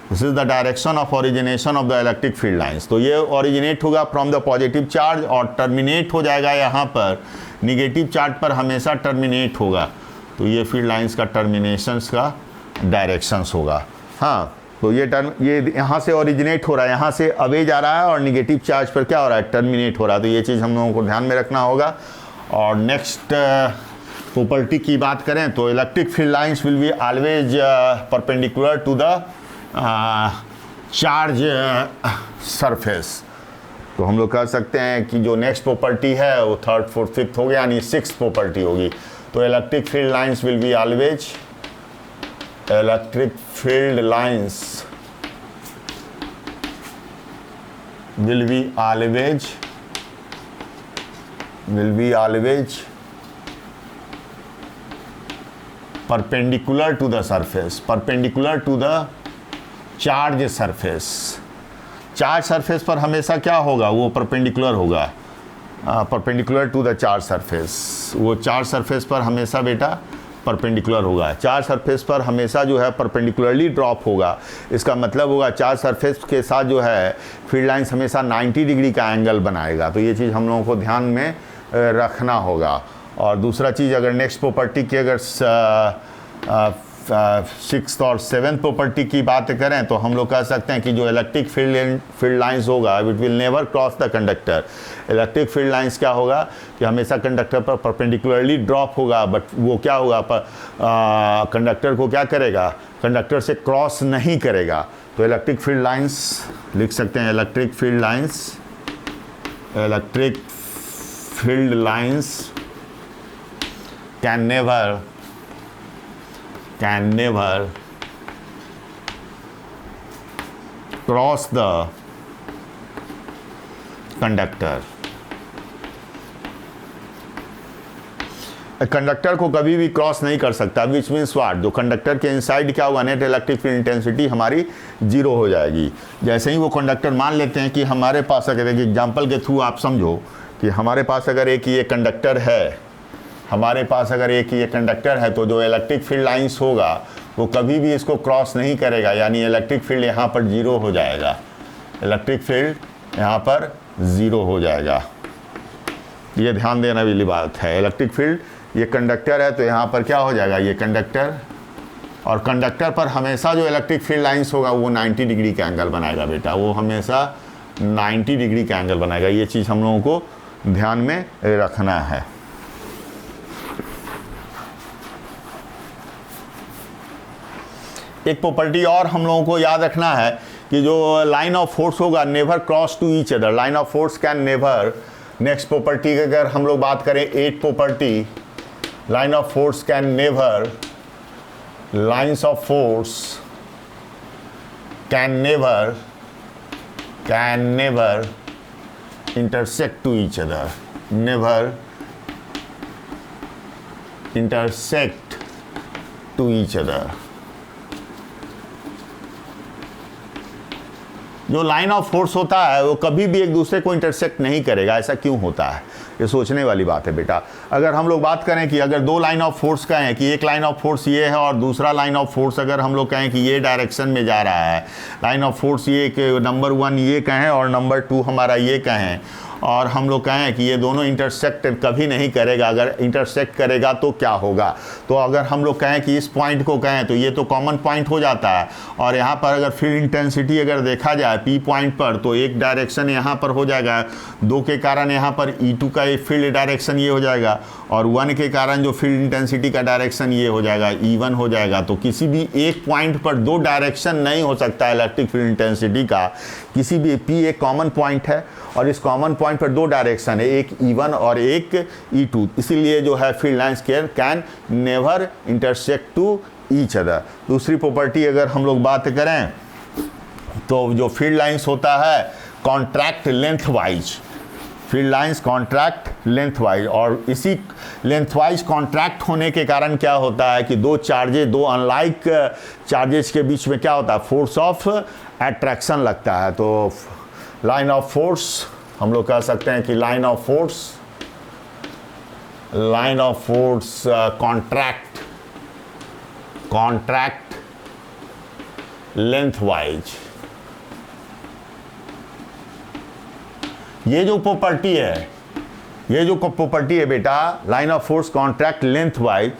This is the direction of origination of the electric field lines. तो ये ओरिजिनेट होगा फ्रॉम द पॉजिटिव चार्ज और टर्मिनेट हो जाएगा यहाँ पर निगेटिव चार्ज पर, हमेशा टर्मिनेट होगा। तो ये फील्ड लाइंस का टर्मिनेशंस का डायरेक्शंस होगा। हाँ, तो ये यहाँ से ओरिजिनेट हो रहा है, यहाँ से अवे जा रहा है और निगेटिव चार्ज पर क्या हो रहा है, टर्मिनेट हो रहा है। तो ये चीज़ हम लोगों को ध्यान में रखना होगा। और नेक्स्ट प्रॉपर्टी की बात करें तो electric field lines will be always perpendicular to the charge surface. तो हम लोग कह सकते हैं कि जो नेक्स्ट प्रॉपर्टी है वो थर्ड, फोर्थ, फिफ्थ हो गया, यानी सिक्स्थ प्रॉपर्टी होगी। तो electric field lines will be always electric field lines will be always perpendicular to the surface, perpendicular to the charge surface। Charge surface पर हमेशा क्या होगा, वो परपेंडिकुलर होगा, perpendicular to the charge surface. वो charge surface पर हमेशा बेटा परपेंडिकुलर होगा। चार्ज सरफेस पर हमेशा जो है परपेंडिकुलरली ड्रॉप होगा। इसका मतलब होगा चार्ज सरफेस के साथ जो है फील्ड लाइंस हमेशा 90 डिग्री का एंगल बनाएगा। तो ये चीज़ हम लोगों को ध्यान में रखना होगा। और दूसरा चीज़, अगर नेक्स्ट प्रॉपर्टी की अगर सिक्स्थ और सेवेंथ प्रॉपर्टी की बात करें तो हम लोग कह सकते हैं कि जो इलेक्ट्रिक फील्ड लाइंस होगा it will never cross the conductor. Electric field lines क्या होगा कि हमेशा कंडक्टर पर परपेंडिकुलरली ड्रॉप होगा, बट वो क्या होगा, कंडक्टर को क्या करेगा, कंडक्टर से क्रॉस नहीं करेगा। तो इलेक्ट्रिक फील्ड लाइंस लिख सकते हैं, electric field lines can never cross the conductor। Conductor को कभी भी क्रॉस नहीं कर सकता, विच मीन्स व्हाट, जो कंडक्टर के इनसाइड क्या होगा, नेट इलेक्ट्रिक फील्ड इंटेंसिटी हमारी जीरो हो जाएगी। जैसे ही वो कंडक्टर, मान लेते हैं कि हमारे पास, अगर एक एग्जांपल के थ्रू आप समझो कि हमारे पास अगर एक ये कंडक्टर है, हमारे पास अगर एक ये कंडक्टर है, तो जो इलेक्ट्रिक फील्ड लाइंस होगा वो कभी भी इसको क्रॉस नहीं करेगा, यानी इलेक्ट्रिक फील्ड यहाँ पर जीरो हो जाएगा। इलेक्ट्रिक फील्ड यहाँ पर ज़ीरो हो जाएगा। ये ध्यान देने वाली बात है। इलेक्ट्रिक फील्ड, ये कंडक्टर है तो यहाँ पर क्या हो जाएगा, ये कंडक्टर, और कंडक्टर पर हमेशा जो इलेक्ट्रिक फील्ड लाइंस होगा वो 90 डिग्री का एंगल बनाएगा बेटा, वो हमेशा 90 डिग्री का एंगल बनाएगा। ये चीज़ हम लोगों को ध्यान में रखना है। एक प्रॉपर्टी और हम लोगों को याद रखना है कि जो लाइन ऑफ फोर्स होगा never cross to each other, line of force can never. Next property की अगर हम लोग बात करें, eight property, line of force can never, lines of force can never intersect to each other, never intersect to each other. जो line of force होता है वो कभी भी एक दूसरे को इंटरसेक्ट नहीं करेगा। ऐसा क्यों होता है, ये सोचने वाली बात है बेटा। अगर हम लोग बात करें कि अगर दो लाइन ऑफ फोर्स कहें कि एक लाइन ऑफ फोर्स ये है और दूसरा लाइन ऑफ फोर्स अगर हम लोग कहें कि ये डायरेक्शन में जा रहा है, लाइन ऑफ फोर्स ये नंबर 1 ये कहें और नंबर 2 हमारा ये कहें, और हम लोग कहें कि ये दोनों इंटरसेक्ट कभी नहीं करेगा, अगर इंटरसेक्ट करेगा तो क्या होगा। तो अगर हम लोग कहें कि इस पॉइंट को कहें तो ये तो कॉमन पॉइंट हो जाता है, और यहाँ पर अगर फील्ड इंटेंसिटी अगर देखा जाए पी पॉइंट पर तो एक डायरेक्शन यहाँ पर हो जाएगा, 2 के कारण यहाँ पर E2 का फील्ड डायरेक्शन ये हो जाएगा, और 1 के कारण जो फील्ड इंटेंसिटी का डायरेक्शन ये हो जाएगा, E1 हो जाएगा। तो किसी भी एक पॉइंट पर 2 डायरेक्शन नहीं हो सकता इलेक्ट्रिक फील्ड इंटेंसिटी का, किसी भी P एक कॉमन पॉइंट है और इस कॉमन पॉइंट पर 2 डायरेक्शन है, एक E1 और एक E2, इसीलिए जो है field lines can never intersect to each other. दूसरी प्रॉपर्टी अगर हम लोग बात करें तो जो फील्ड लाइंस होता है contract length wise, field lines contract length wise, और इसी लेंथ वाइज कॉन्ट्रैक्ट होने के कारण क्या होता है कि दो अनलाइक चार्जेस के बीच में क्या होता है, फोर्स ऑफ अट्रैक्शन लगता है। तो लाइन ऑफ फोर्स हम लोग कह सकते हैं कि line of force contract length wise. ये जो प्रॉपर्टी है बेटा, line of force contract length wise,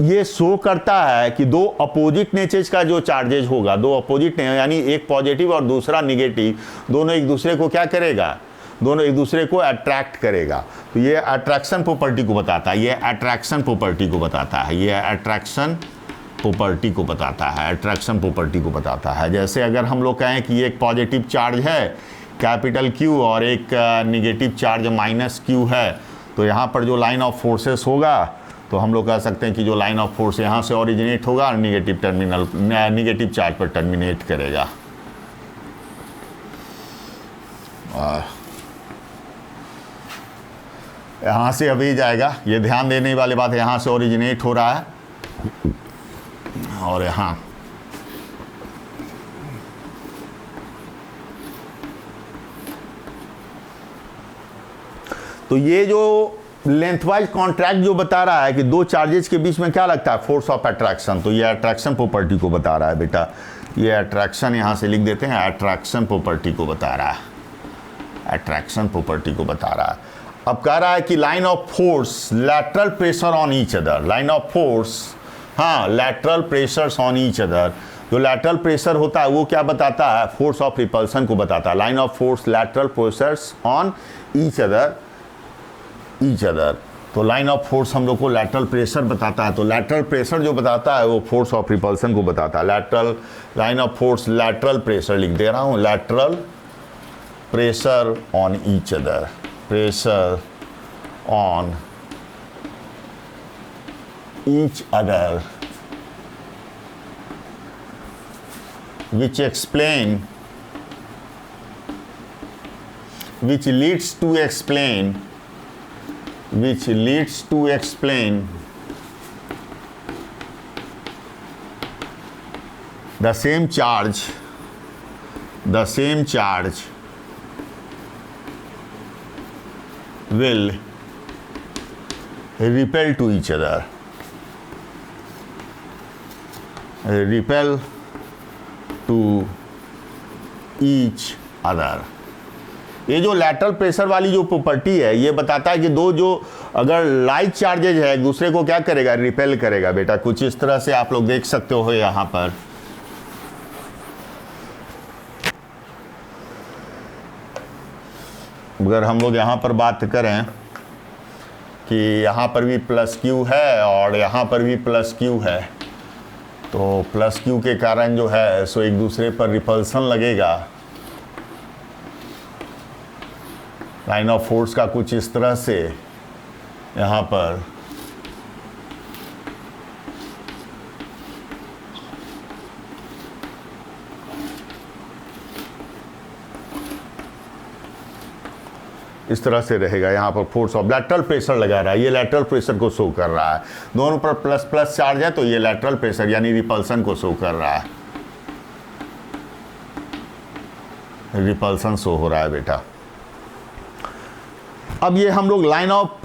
ये शो करता है कि दो अपोजिट नेचर्स का जो चार्जेज होगा, दो अपोजिट यानी एक पॉजिटिव और दूसरा निगेटिव, दोनों एक दूसरे को क्या करेगा, दोनों एक दूसरे को अट्रैक्ट करेगा। तो ये अट्रैक्शन प्रॉपर्टी को बताता है, ये अट्रैक्शन प्रॉपर्टी को बताता है, ये अट्रैक्शन प्रॉपर्टी को बताता है, अट्रैक्शन प्रॉपर्टी को बताता है। जैसे अगर हम लोग कहें कि एक पॉजिटिव चार्ज है कैपिटल Q और एक निगेटिव चार्ज माइनस Q है, तो यहाँ पर जो लाइन ऑफ फोर्सेस होगा तो हम लोग कह सकते हैं कि जो लाइन ऑफ फोर्स यहाँ से ओरिजिनेट होगा और निगेटिव चार्ज पर टर्मिनेट करेगा। यहाँ से अभी जाएगा, ये ध्यान देने वाली बात है, यहाँ से ओरिजिनेट हो रहा है और यहाँ तो ये जो लेंथवाइज कॉन्ट्रैक्ट जो बता रहा है कि दो चार्जेस के बीच में क्या लगता है, फोर्स ऑफ अट्रैक्शन, तो ये अट्रैक्शन प्रॉपर्टी को बता रहा है बेटा। ये अट्रैक्शन यहाँ से लिख देते हैं, अट्रैक्शन प्रॉपर्टी को बता रहा है, अट्रैक्शन प्रॉपर्टी को बता रहा है। अब कह रहा है कि line of force lateral pressure on each other, line of force, हाँ, lateral pressures on each other. जो लैटरल प्रेशर होता है वो क्या बताता है, फोर्स ऑफ रिपल्सन को बताता है। Line of force lateral pressures on each other, तो लाइन ऑफ फोर्स हम लोग को लैटरल प्रेशर बताता है, तो लैटरल प्रेशर जो बताता है वो फोर्स ऑफ रिपल्सन को बताता है। Lateral line of force lateral pressure लिख दे रहा हूँ, lateral pressure on each other, pressure on each other which leads to explain the same charge will repel to each other, repel to each other। ये जो lateral pressure वाली जो property है ये बताता है कि दो जो अगर लाइक चार्जेज है एक दूसरे को क्या करेगा, रिपेल करेगा बेटा। कुछ इस तरह से आप लोग देख सकते हो यहाँ पर। अगर हम लोग यहाँ पर बात करें कि यहाँ पर भी प्लस क्यू है और यहाँ पर भी प्लस क्यू है, तो प्लस क्यू के कारण जो है सो एक दूसरे पर रिपल्सन लगेगा। लाइन ऑफ फोर्स का कुछ इस तरह से यहाँ पर इस तरह से रहेगा। यहाँ पर फोर्स ऑफ लैटरल प्रेशर लगा रहा है, ये लैटरल प्रेशर को शो कर रहा है। दोनों पर प्लस प्लस चार्ज है तो ये लैटरल प्रेशर यानी रिपल्सन को शो कर रहा है, रिपल्सन शो हो रहा है बेटा। अब ये हम लोग लाइन ऑफ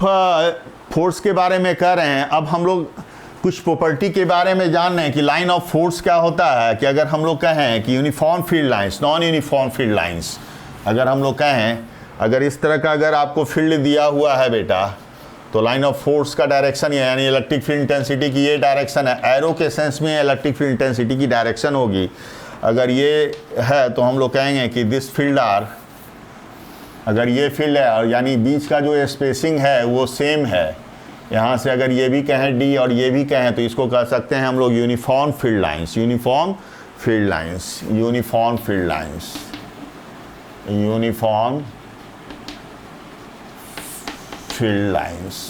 फोर्स के बारे में कह रहे हैं। अब हम लोग कुछ प्रॉपर्टी के बारे में जान रहे हैं कि लाइन ऑफ फोर्स क्या होता है। कि अगर हम लोग कहें कि uniform field lines, non uniform field lines, अगर हम लोग कहें अगर इस तरह का अगर आपको फील्ड दिया हुआ है बेटा, तो लाइन ऑफ फोर्स का डायरेक्शन यानी इलेक्ट्रिक फील्ड इंटेंसिटी की ये डायरेक्शन है। एरो के सेंस में इलेक्ट्रिक फील्ड इंटेंसिटी की डायरेक्शन होगी। अगर ये है तो हम लोग कहेंगे कि दिस फील्ड आर, अगर ये फील्ड है और यानी बीच का जो स्पेसिंग है वो सेम है, यहाँ से अगर ये भी कहें डी और ये भी कहें तो इसको कह सकते हैं हम लोग uniform field lines, uniform field lines, uniform field lines, uniform field lines.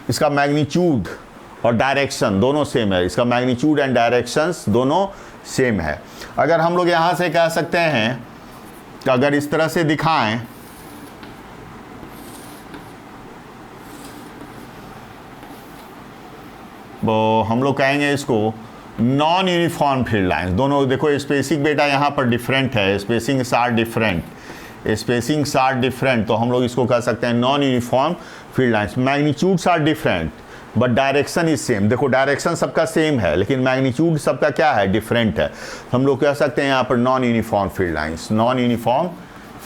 इसका मैग्नीट्यूड और डायरेक्शन दोनों सेम है, इसका मैग्नीट्यूड एंड डायरेक्शंस दोनों सेम है। अगर हम लोग यहाँ से कह सकते हैं कि अगर इस तरह से दिखाएं वो हम लोग कहेंगे इसको नॉन यूनिफॉर्म फील्ड लाइंस। दोनों देखो स्पेसिंग बेटा यहाँ पर डिफरेंट है, spacing are different, spacing are different, तो हम लोग इसको कह सकते हैं non uniform field lines. Magnitudes are different but direction is same. देखो डायरेक्शन सबका सेम है लेकिन मैग्नीट्यूड सबका क्या है, डिफरेंट है। हम लोग कह सकते हैं यहाँ पर non uniform field lines, non uniform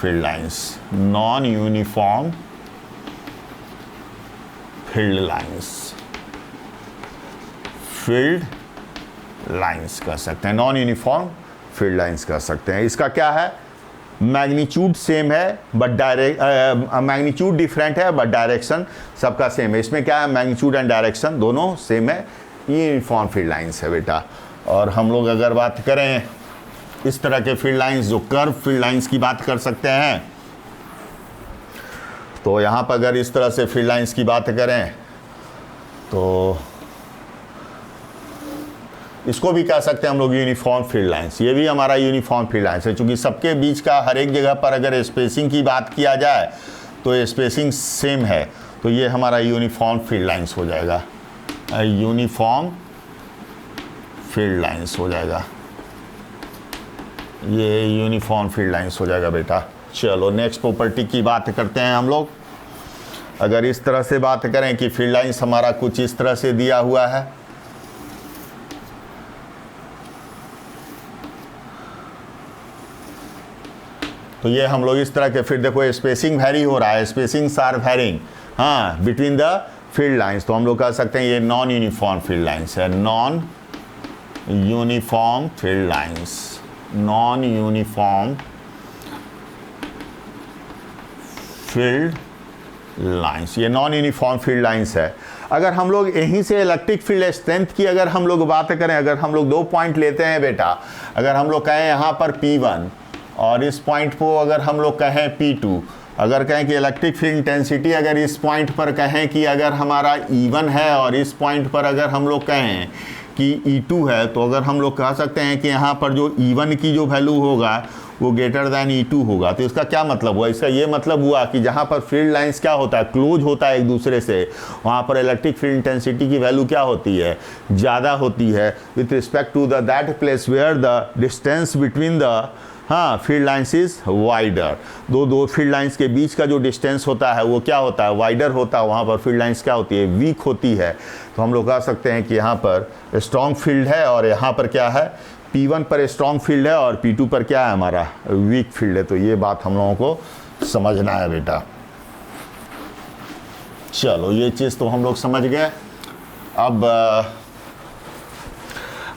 field lines, non uniform field lines, field lines कह सकते हैं, नॉन यूनिफॉर्म फील्ड लाइंस कह सकते हैं। इसका क्या है, मैग्नीट्यूड सेम है बट मैग्नीट्यूड डिफरेंट है बट डायरेक्शन सबका सेम है। इसमें क्या है, मैग्नीट्यूड एंड डायरेक्शन दोनों सेम है, ये यूनिफॉर्म फील्ड लाइंस है बेटा। और हम लोग अगर बात करें इस तरह के फील्ड लाइंस जो कर्व फील्ड लाइंस की बात कर सकते हैं, तो यहाँ पर अगर इस तरह से फील्ड लाइंस की बात करें तो इसको भी कह सकते हैं हम लोग यूनिफॉर्म फील्ड लाइंस। ये भी हमारा यूनिफॉर्म फील्ड लाइंस है क्योंकि सबके बीच का हर एक जगह पर अगर स्पेसिंग की बात किया जाए तो स्पेसिंग सेम है, तो ये हमारा यूनिफॉर्म फील्ड लाइंस हो जाएगा, यूनिफॉर्म फील्ड लाइंस हो जाएगा, ये यूनिफॉर्म फील्ड लाइंस हो जाएगा बेटा। चलो नेक्स्ट प्रॉपर्टी की बात करते हैं हम लोग। अगर इस तरह से बात करें कि फील्ड लाइंस हमारा कुछ इस तरह से दिया हुआ है, तो ये हम लोग इस तरह के, फिर देखो स्पेसिंग वेरी हो रहा है, स्पेसिंग आर वेरिंग हाँ बिटवीन द फील्ड लाइंस, तो हम लोग कह सकते हैं ये नॉन यूनिफॉर्म फील्ड लाइंस है, non uniform field lines, non uniform field lines, ये नॉन यूनिफॉर्म फील्ड लाइंस है। अगर हम लोग यहीं से इलेक्ट्रिक फील्ड स्ट्रेंथ की अगर हम लोग बात करें, अगर हम लोग 2 पॉइंट लेते हैं बेटा, अगर हम लोग कहें यहाँ पर P1 और इस पॉइंट को अगर हम लोग कहें P2, अगर कहें कि इलेक्ट्रिक फील्ड इंटेंसिटी अगर इस पॉइंट पर कहें कि अगर हमारा E1 है और इस पॉइंट पर अगर हम लोग कहें कि E2 है, तो अगर हम लोग कह सकते हैं कि यहाँ पर जो E1 की जो वैल्यू होगा वो ग्रेटर दैन E2 होगा। तो इसका क्या मतलब हुआ, इसका ये मतलब हुआ कि जहाँ पर फील्ड लाइंस क्या होता है, क्लोज होता है एक दूसरे से, वहाँ पर इलेक्ट्रिक फील्ड इंटेंसिटी की वैल्यू क्या होती है, ज़्यादा होती है with respect to the that place where the distance between the field lines is wider. दो फील्ड लाइंस के बीच का जो डिस्टेंस होता है वो क्या होता है, वाइडर होता है, वहाँ पर फील्ड लाइंस क्या होती है, वीक होती है। तो हम लोग कह सकते हैं कि यहाँ पर स्ट्रॉन्ग फील्ड है और यहाँ पर क्या है, P1 पर स्ट्रॉन्ग फील्ड है और P2 पर क्या है हमारा वीक फील्ड है। तो ये बात हम लोगों को समझना है बेटा। चलो ये चीज़ तो हम लोग समझ गए।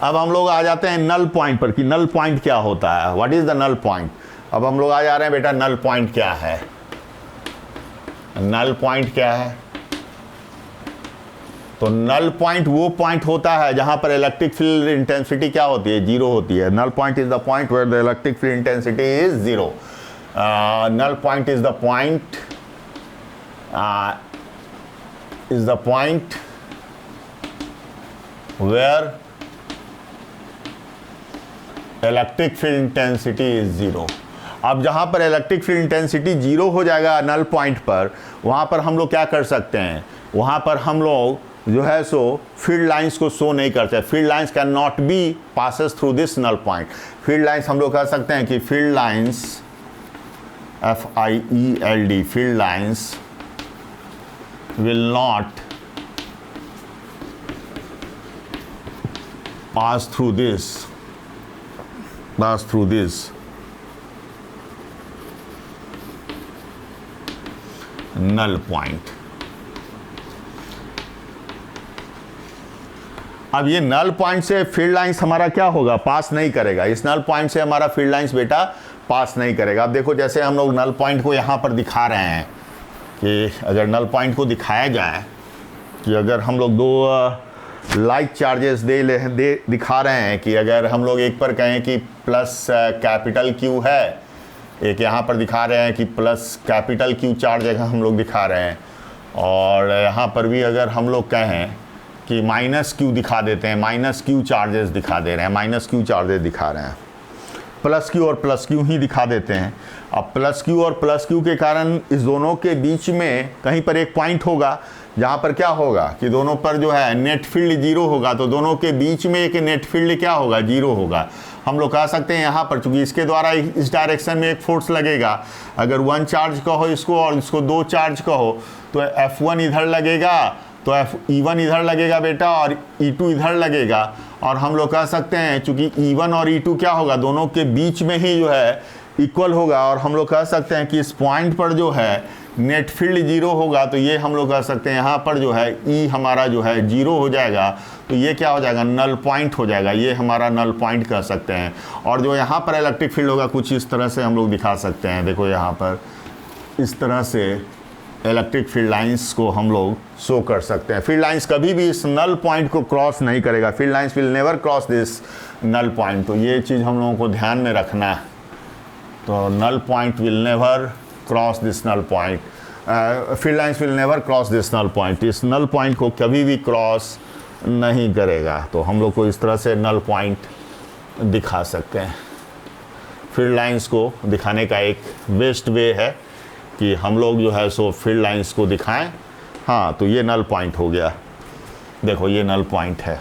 अब हम लोग आ जाते हैं नल पॉइंट पर कि नल पॉइंट क्या होता है, what is the null point. अब हम लोग आ जा रहे हैं बेटा, नल पॉइंट क्या है, नल पॉइंट क्या है। तो नल पॉइंट वो पॉइंट होता है जहां पर इलेक्ट्रिक फील्ड इंटेंसिटी क्या होती है, 0 होती है। Null point is the point where the electric field intensity is 0। Null point is the point where electric field intensity is 0। अब जहाँ पर इलेक्ट्रिक फील्ड इंटेंसिटी 0 हो जाएगा नल पॉइंट पर, वहाँ पर हम लोग क्या कर सकते हैं, वहाँ पर हम लोग जो है सो फील्ड लाइंस को शो नहीं करते। Field lines can not be passes through this null point. Field lines हम लोग कह सकते हैं कि field lines FIELD, field lines will not pass through this null point। अब ये नल पॉइंट से फील्ड लाइंस हमारा क्या होगा, पास नहीं करेगा। इस नल पॉइंट से हमारा फील्ड लाइंस बेटा पास नहीं करेगा। अब देखो जैसे हम लोग नल पॉइंट को यहाँ पर दिखा रहे हैं कि अगर नल पॉइंट को दिखाया जाए कि अगर हम लोग दो लाइक चार्जेस दिखा रहे हैं कि अगर हम लोग एक पर कहें कि प्लस कैपिटल Q है, एक यहाँ पर दिखा रहे हैं कि प्लस कैपिटल Q चार्ज हम लोग दिखा रहे हैं, और यहाँ पर भी अगर हम लोग कहें कि माइनस Q दिखा देते हैं, माइनस Q चार्जेस दिखा दे रहे हैं, माइनस Q चार्जेस दिखा रहे हैं, प्लस Q और प्लस Q ही दिखा देते हैं। अब प्लस Q और प्लस Q के कारण इस दोनों के बीच में कहीं पर एक पॉइंट होगा जहाँ पर क्या होगा कि दोनों पर जो है नेट फील्ड 0 होगा, तो दोनों के बीच में एक नेट फील्ड क्या होगा, 0 होगा। हम लोग कह सकते हैं यहाँ पर चूंकि इसके द्वारा इस डायरेक्शन में एक फोर्स लगेगा, अगर 1 चार्ज कहो इसको और इसको 2 चार्ज कहो तो F1 इधर लगेगा, तो E1 इधर लगेगा बेटा और E2 इधर लगेगा। और हम लोग कह सकते हैं चूंकि E1 और E2 क्या होगा, दोनों के बीच में ही जो है इक्वल होगा, और हम लोग कह सकते हैं कि इस पॉइंट पर जो है नेट फील्ड 0 होगा, तो ये हम लोग कह सकते हैं यहाँ पर जो है E हमारा जो है 0 हो जाएगा, तो ये क्या हो जाएगा, नल पॉइंट हो जाएगा, ये हमारा नल पॉइंट कह सकते हैं। और जो यहाँ पर इलेक्ट्रिक फील्ड होगा कुछ इस तरह से हम लोग दिखा सकते हैं। देखो यहाँ पर इस तरह से इलेक्ट्रिक फील्ड लाइंस को हम लोग शो कर सकते हैं। फील्ड लाइंस कभी भी इस नल पॉइंट को क्रॉस नहीं करेगा, field lines will never cross this null point. तो ये चीज़ हम लोगों को ध्यान में रखना है। तो null point will never cross this null point, field lines will never cross this null point, इस नल पॉइंट को कभी भी क्रॉस नहीं करेगा। तो हम लोग को इस तरह से नल पॉइंट दिखा सकते हैं। फील्ड लाइंस को दिखाने का एक बेस्ट वे है कि हम लोग जो है सो फील्ड लाइंस को दिखाएं। हाँ, तो ये नल पॉइंट हो गया, देखो ये नल पॉइंट है,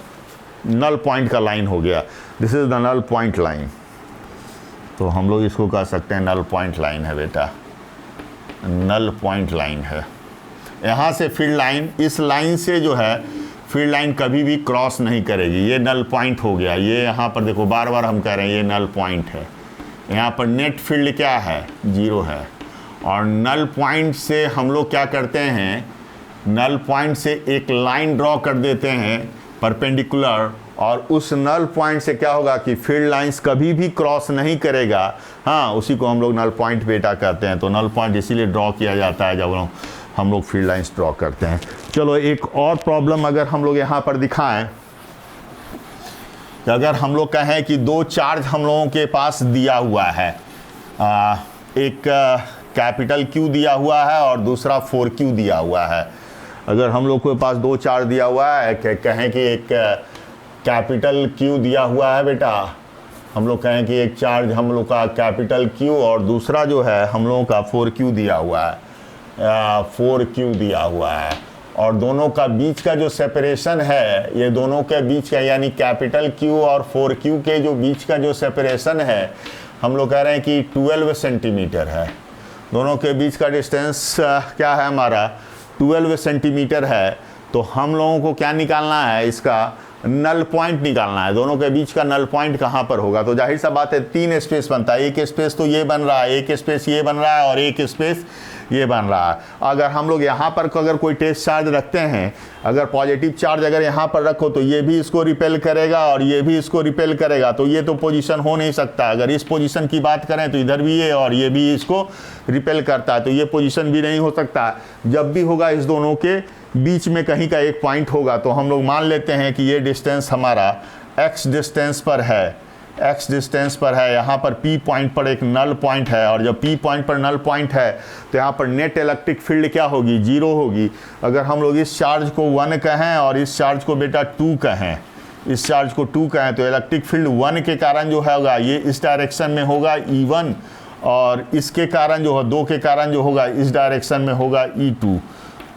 नल पॉइंट का लाइन हो गया, this is the null point line. तो हम लोग इसको कह सकते हैं नल पॉइंट लाइन है बेटा, नल पॉइंट लाइन है। यहाँ से फील्ड लाइन, इस लाइन से जो है फील्ड लाइन कभी भी क्रॉस नहीं करेगी, ये नल पॉइंट हो गया। ये यहाँ पर देखो बार बार हम कह रहे हैं ये नल पॉइंट है। यहाँ पर नेट फील्ड क्या है, 0 है। और नल पॉइंट से हम लोग क्या करते हैं, नल पॉइंट से एक लाइन ड्रॉ कर देते हैं परपेंडिकुलर, और उस नल पॉइंट से क्या होगा कि फील्ड लाइंस कभी भी क्रॉस नहीं करेगा। हाँ, उसी को हम लोग नल पॉइंट बेटा कहते हैं। तो नल पॉइंट इसीलिए ड्रॉ किया जाता है जब हम लोग फील्ड लाइंस ड्रॉ करते हैं। चलो एक और प्रॉब्लम अगर हम लोग यहाँ पर दिखाएं, कि अगर हम लोग कहें कि 2 चार्ज हम लोगों के पास दिया हुआ है, एक कैपिटल Q दिया हुआ है और दूसरा 4Q दिया हुआ है। अगर हम लोग के पास 2 चार्ज दिया हुआ है, कहें कि एक कैपिटल Q दिया हुआ है बेटा, हम लोग कहें कि एक चार्ज हम लोग का कैपिटल Q और दूसरा जो है हम लोगों का 4Q दिया हुआ है, 4Q दिया हुआ है, और दोनों का बीच का जो सेपरेशन है, ये दोनों के बीच का यानी कैपिटल Q और 4Q के जो बीच का जो सेपरेशन है, हम लोग कह रहे हैं कि 12 सेंटीमीटर है। दोनों के बीच का डिस्टेंस क्या है हमारा, 12 सेंटीमीटर है। तो हम लोगों को क्या निकालना है, इसका नल पॉइंट निकालना है। दोनों के बीच का नल पॉइंट कहाँ पर होगा, तो जाहिर सा बात है 3 स्पेस बनता है। एक स्पेस तो ये बन रहा है, एक स्पेस ये बन रहा है और एक स्पेस ये बन रहा है। अगर हम लोग यहाँ पर अगर कोई टेस्ट चार्ज रखते हैं, अगर पॉजिटिव चार्ज अगर यहाँ पर रखो तो ये भी इसको रिपेल करेगा और ये भी इसको रिपेल करेगा, तो ये तो पोजीशन हो नहीं सकता। अगर इस पोजीशन की बात करें तो इधर भी ये और ये भी इसको रिपेल करता है, तो ये पोजीशन भी नहीं हो सकता। जब भी होगा इस दोनों के बीच में कहीं का एक पॉइंट होगा। तो हम लोग मान लेते हैं कि ये डिस्टेंस हमारा x डिस्टेंस पर है, x डिस्टेंस पर है। यहाँ पर P पॉइंट पर एक नल पॉइंट है, और जब P पॉइंट पर नल पॉइंट है तो यहाँ पर नेट इलेक्ट्रिक फील्ड क्या होगी, 0 होगी। अगर हम लोग इस चार्ज को 1 कहें और इस चार्ज को बेटा 2 कहें, इस चार्ज को 2 कहें, तो इलेक्ट्रिक फील्ड 1 के कारण जो होगा ये इस डायरेक्शन में होगा E1, और इसके कारण जो है 2 के कारण जो होगा इस डायरेक्शन में होगा E2,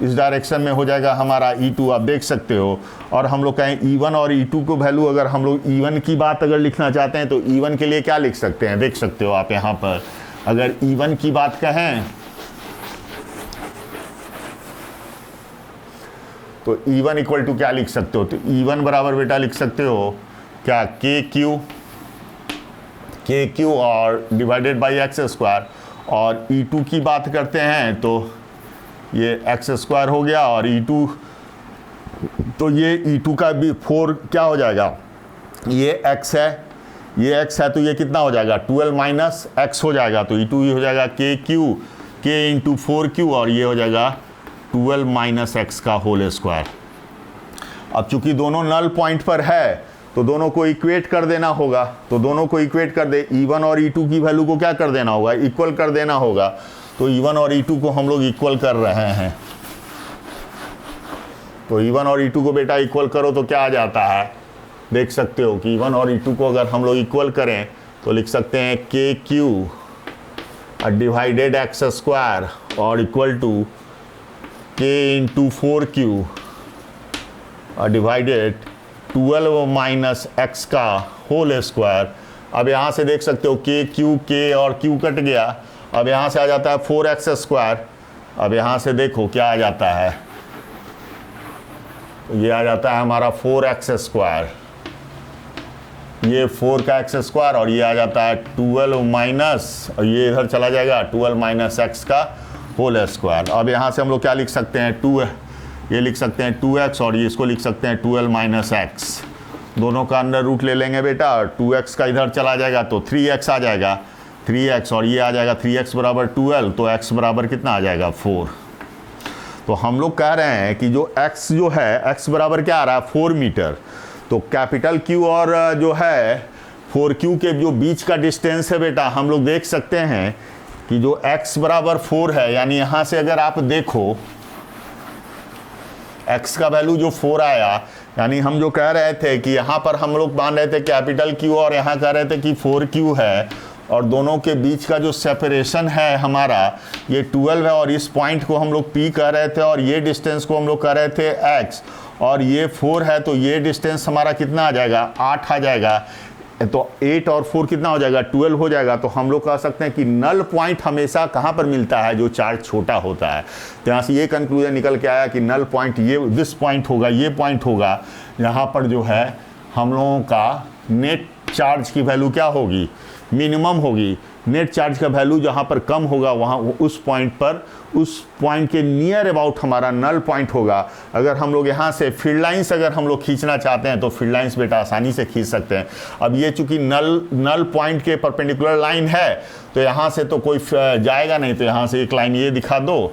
इस डायरेक्शन में हो जाएगा हमारा E2, आप देख सकते हो। और हम लोग कहें E1 और E2 को वैल्यू, अगर हम लोग E1 की बात अगर लिखना चाहते हैं तो E1 के लिए क्या लिख सकते हैं, देख सकते हो आप यहाँ पर। अगर E1 की बात कहें तो E1 इक्वल टू क्या लिख सकते हो, तो E1 बराबर बेटा लिख सकते हो क्या, KQ और डिवाइडेड बाई एक्स स्क्वायर। और E2 की बात करते हैं तो ये एक्स स्क्वायर हो गया, और E2 तो ये E2 का भी 4 क्या हो जाएगा, ये x है, ये x है तो ये कितना हो जाएगा 12 माइनस एक्स हो जाएगा, तो E2 ही हो जाएगा K इंटू 4Q, और ये हो जाएगा 12 माइनस एक्स का होल स्क्वायर। अब चूंकि दोनों नल पॉइंट पर है तो दोनों को इक्वेट कर देना होगा, तो दोनों को इक्वेट कर दे, E1 और E2 की वैल्यू को क्या कर देना होगा, इक्वल कर देना होगा। तो E1 और E2 को हम लोग इक्वल कर रहे हैं, तो E1 और E2 को बेटा इक्वल करो तो क्या आ जाता है, देख सकते हो कि E1 और E2 को अगर हम लोग इक्वल करें तो लिख सकते हैं KQ डिवाइडेड एक्स स्क्वायर और equal to K into 4Q divided 12 minus x का होल स्क्वायर। अब यहाँ से देख सकते हो K और Q कट गया, अब यहाँ से आ जाता है 4x स्क्वायर। अब यहाँ से देखो क्या आ जाता है, ये आ जाता है हमारा 4x स्क्वायर, ये 4 का एक्स स्क्वायर, और ये आ जाता है 12 माइनस, और ये इधर चला जाएगा 12 माइनस एक्स का होल स्क्वायर। अब यहाँ से हम लोग क्या लिख सकते हैं, 2, ये लिख सकते हैं 2x, और ये इसको लिख सकते हैं 12 माइनस एक्स, दोनों का अंडर रूट ले लेंगे बेटा, और 2x का इधर चला जाएगा तो 3x आ जाएगा, 3x, और ये आ जाएगा 3x बराबर 12, तो x बराबर कितना आ जाएगा 4। तो हम लोग कह रहे हैं कि जो x जो है, x बराबर क्या आ रहा है 4 मीटर, तो कैपिटल Q और जो है 4Q के जो बीच का डिस्टेंस है बेटा, हम लोग देख सकते हैं कि जो x बराबर 4 है, यानी यहाँ से अगर आप देखो x का वैल्यू जो 4 आया, यानी हम जो कह रहे थे कि यहाँ पर हम लोग मान रहे थे कैपिटल Q और यहाँ कह रहे थे कि 4Q है, और दोनों के बीच का जो सेपरेशन है हमारा ये 12 है, और इस पॉइंट को हम लोग P कह रहे थे, और ये डिस्टेंस को हम लोग कह रहे थे x, और ये 4 है तो ये डिस्टेंस हमारा कितना आ जाएगा 8 आ जाएगा, तो 8 और 4 कितना हो जाएगा 12 हो जाएगा। तो हम लोग कह सकते हैं कि नल पॉइंट हमेशा कहाँ पर मिलता है, जो चार्ज छोटा होता है। तो यहाँ से ये कंक्लूजन निकल के आया कि नल पॉइंट ये दिस पॉइंट होगा, ये पॉइंट होगा, यहाँ पर जो है हम लोगों का नेट चार्ज की वैल्यू क्या होगी, मिनिमम होगी। नेट चार्ज का वैल्यू जहाँ पर कम होगा वहाँ उस पॉइंट पर, उस पॉइंट के नियर अबाउट हमारा नल पॉइंट होगा। अगर हम लोग यहाँ से फील्ड लाइंस अगर हम लोग खींचना चाहते हैं तो फील्ड लाइंस बेटा आसानी से खींच सकते हैं। अब ये चूंकि नल पॉइंट के परपेंडिकुलर लाइन है तो यहाँ से तो कोई जाएगा नहीं, तो यहाँ से एक लाइन ये दिखा दो,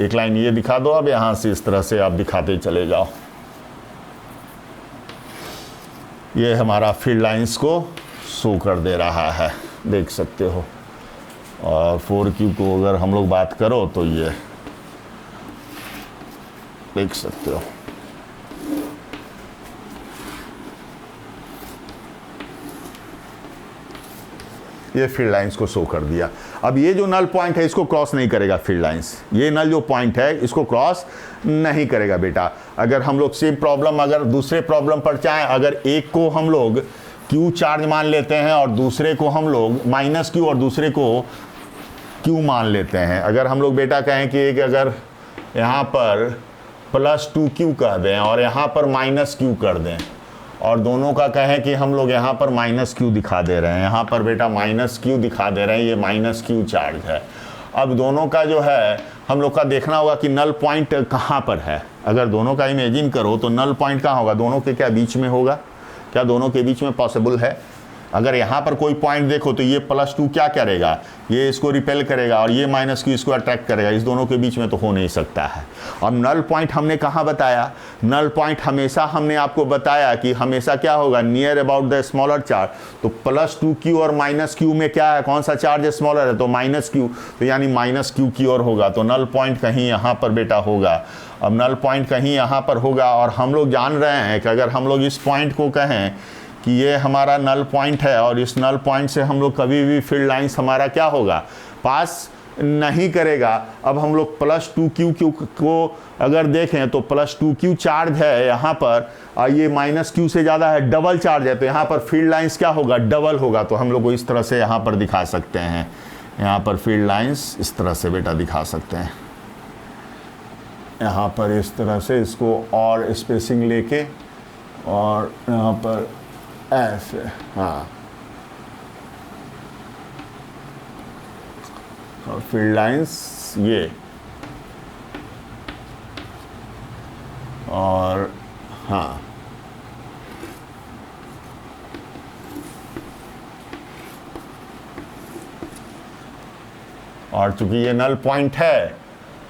एक लाइन ये दिखा दो। अब यहाँ से इस तरह से आप दिखाते चले जाओ, ये हमारा फील्ड लाइंस को शो कर दे रहा है, देख सकते हो। और 4Q को अगर हम लोग बात करो तो ये देख सकते हो, ये फील्ड लाइंस को शो कर दिया। अब ये जो नल पॉइंट है इसको क्रॉस नहीं करेगा फील्ड लाइंस, ये नल जो पॉइंट है इसको क्रॉस नहीं करेगा बेटा। अगर हम लोग सेम प्रॉब्लम अगर दूसरे प्रॉब्लम पर चाहें, अगर एक को हम लोग Q चार्ज मान लेते हैं और दूसरे को हम लोग -Q और दूसरे को Q मान लेते हैं। अगर हम लोग बेटा कहें कि एक अगर यहाँ पर +2Q कह दें और यहाँ पर -Q कर दें, और दोनों का कहें कि हम लोग यहाँ पर -Q दिखा दे रहे हैं, यहाँ पर बेटा -Q दिखा दे रहे हैं, ये -Q चार्ज है। अब दोनों का जो है हम लोग का देखना होगा कि नल पॉइंट कहाँ पर है। अगर दोनों का इमेजिन करो तो नल पॉइंट कहाँ होगा, दोनों के क्या बीच में होगा, क्या दोनों के बीच में पॉसिबल है। अगर यहाँ पर कोई पॉइंट देखो तो ये +2 क्या करेगा, ये इसको रिपेल करेगा और ये -Q इसको अट्रैक्ट करेगा, इस दोनों के बीच में तो हो नहीं सकता है। अब नल पॉइंट हमने कहाँ बताया, नल पॉइंट हमेशा हमने आपको बताया कि हमेशा क्या होगा, near about the smaller charge. तो +2Q और -Q में क्या है, कौन सा चार्ज स्मॉलर है, तो -Q, तो यानी -Q की ओर होगा। तो नल पॉइंट कहीं यहाँ पर बेटा होगा। अब नल पॉइंट कहीं यहाँ पर होगा, और हम लोग जान रहे हैं कि अगर हम लोग इस पॉइंट को कहें कि ये हमारा नल पॉइंट है और इस नल पॉइंट से हम लोग कभी भी फील्ड लाइंस हमारा क्या होगा, पास नहीं करेगा। अब हम लोग +2q को अगर देखें तो +2q चार्ज है यहाँ पर और ये -q से ज़्यादा है, डबल चार्ज है, तो यहाँ पर फील्ड लाइंस क्या होगा, डबल होगा। तो हम लोग को इस तरह से यहाँ पर दिखा सकते हैं, यहाँ पर फील्ड लाइंस इस तरह से बेटा दिखा सकते हैं, यहाँ पर इस तरह से इसको और स्पेसिंग लेके और यहाँ पर ऐसे, हाँ, और फील्ड लाइंस ये, और हाँ, और चूंकि ये नल पॉइंट है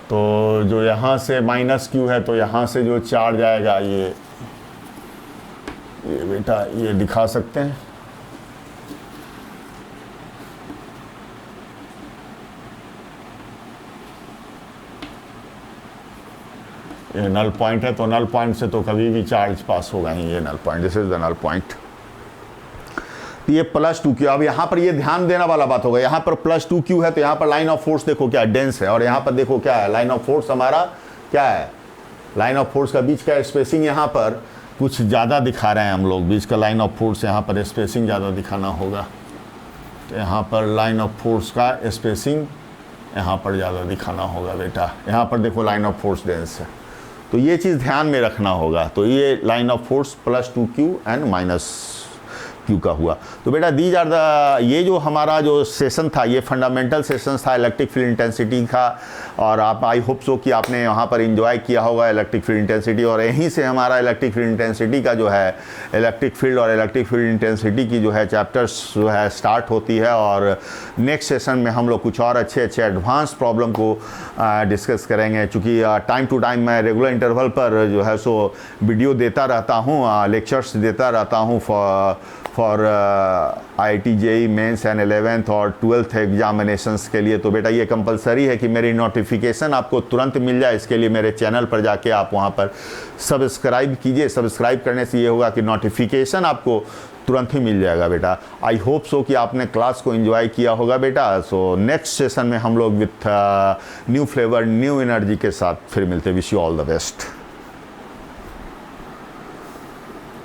तो जो यहाँ से -q है तो यहाँ से जो चार्ज आएगा ये बेटा ये दिखा सकते हैं, ये नल पॉइंट है तो नल पॉइंट से तो कभी भी चार्ज पास होगा ही, ये null point, this is the null point. ये +2q, अब यहाँ पर ये ध्यान देने वाला बात होगा, यहाँ पर +2q है तो यहाँ पर लाइन ऑफ फोर्स देखो क्या डेंस है, और यहाँ पर देखो क्या है, लाइन ऑफ फोर्स हमारा क्या है, लाइन ऑफ फोर्स का बीच का स्पेसिंग यहाँ पर कुछ ज़्यादा दिखा रहे हैं हम लोग, बीच का लाइन ऑफ फोर्स यहाँ पर स्पेसिंग ज़्यादा दिखाना होगा, तो यहाँ पर लाइन ऑफ फोर्स का स्पेसिंग यहाँ पर ज़्यादा दिखाना होगा बेटा, यहाँ पर देखो लाइन ऑफ फोर्स डेंस है, तो ये चीज़ ध्यान में रखना होगा। तो ये line of force +2q and -q का हुआ। तो बेटा दीज आर द, ये जो हमारा जो सेशन था ये फंडामेंटल सेशन था इलेक्ट्रिक फील्ड इंटेंसिटी का, और आप आई होप सो कि आपने यहाँ पर एंजॉय किया होगा इलेक्ट्रिक फील्ड इंटेंसिटी, और यहीं से हमारा इलेक्ट्रिक फील्ड इंटेंसिटी का जो है इलेक्ट्रिक फील्ड और इलेक्ट्रिक फील्ड इंटेंसिटी की जो है चैप्टर्स जो है स्टार्ट होती है, और नेक्स्ट सेशन में हम लोग कुछ और अच्छे एडवांस प्रॉब्लम को डिस्कस करेंगे। चूँकि टाइम टू टाइम मैं रेगुलर इंटरवल पर जो है सो वीडियो देता रहता हूँ, लेक्चर्स देता रहता हूँ for IIT JEE mains and 11th और 12th एग्जामिनेशंस के लिए। तो बेटा ये कंपलसरी है कि मेरी नोटिफिकेशन आपको तुरंत मिल जाए, इसके लिए मेरे चैनल पर जाके आप वहाँ पर सब्सक्राइब कीजिए। सब्सक्राइब करने से ये होगा कि नोटिफिकेशन आपको तुरंत ही मिल जाएगा बेटा। आई होप सो कि आपने क्लास को एंजॉय किया होगा बेटा। सो नेक्स्ट सेशन में हम लोग with new flavour new energy के साथ फिर मिलते। Wish you all the best.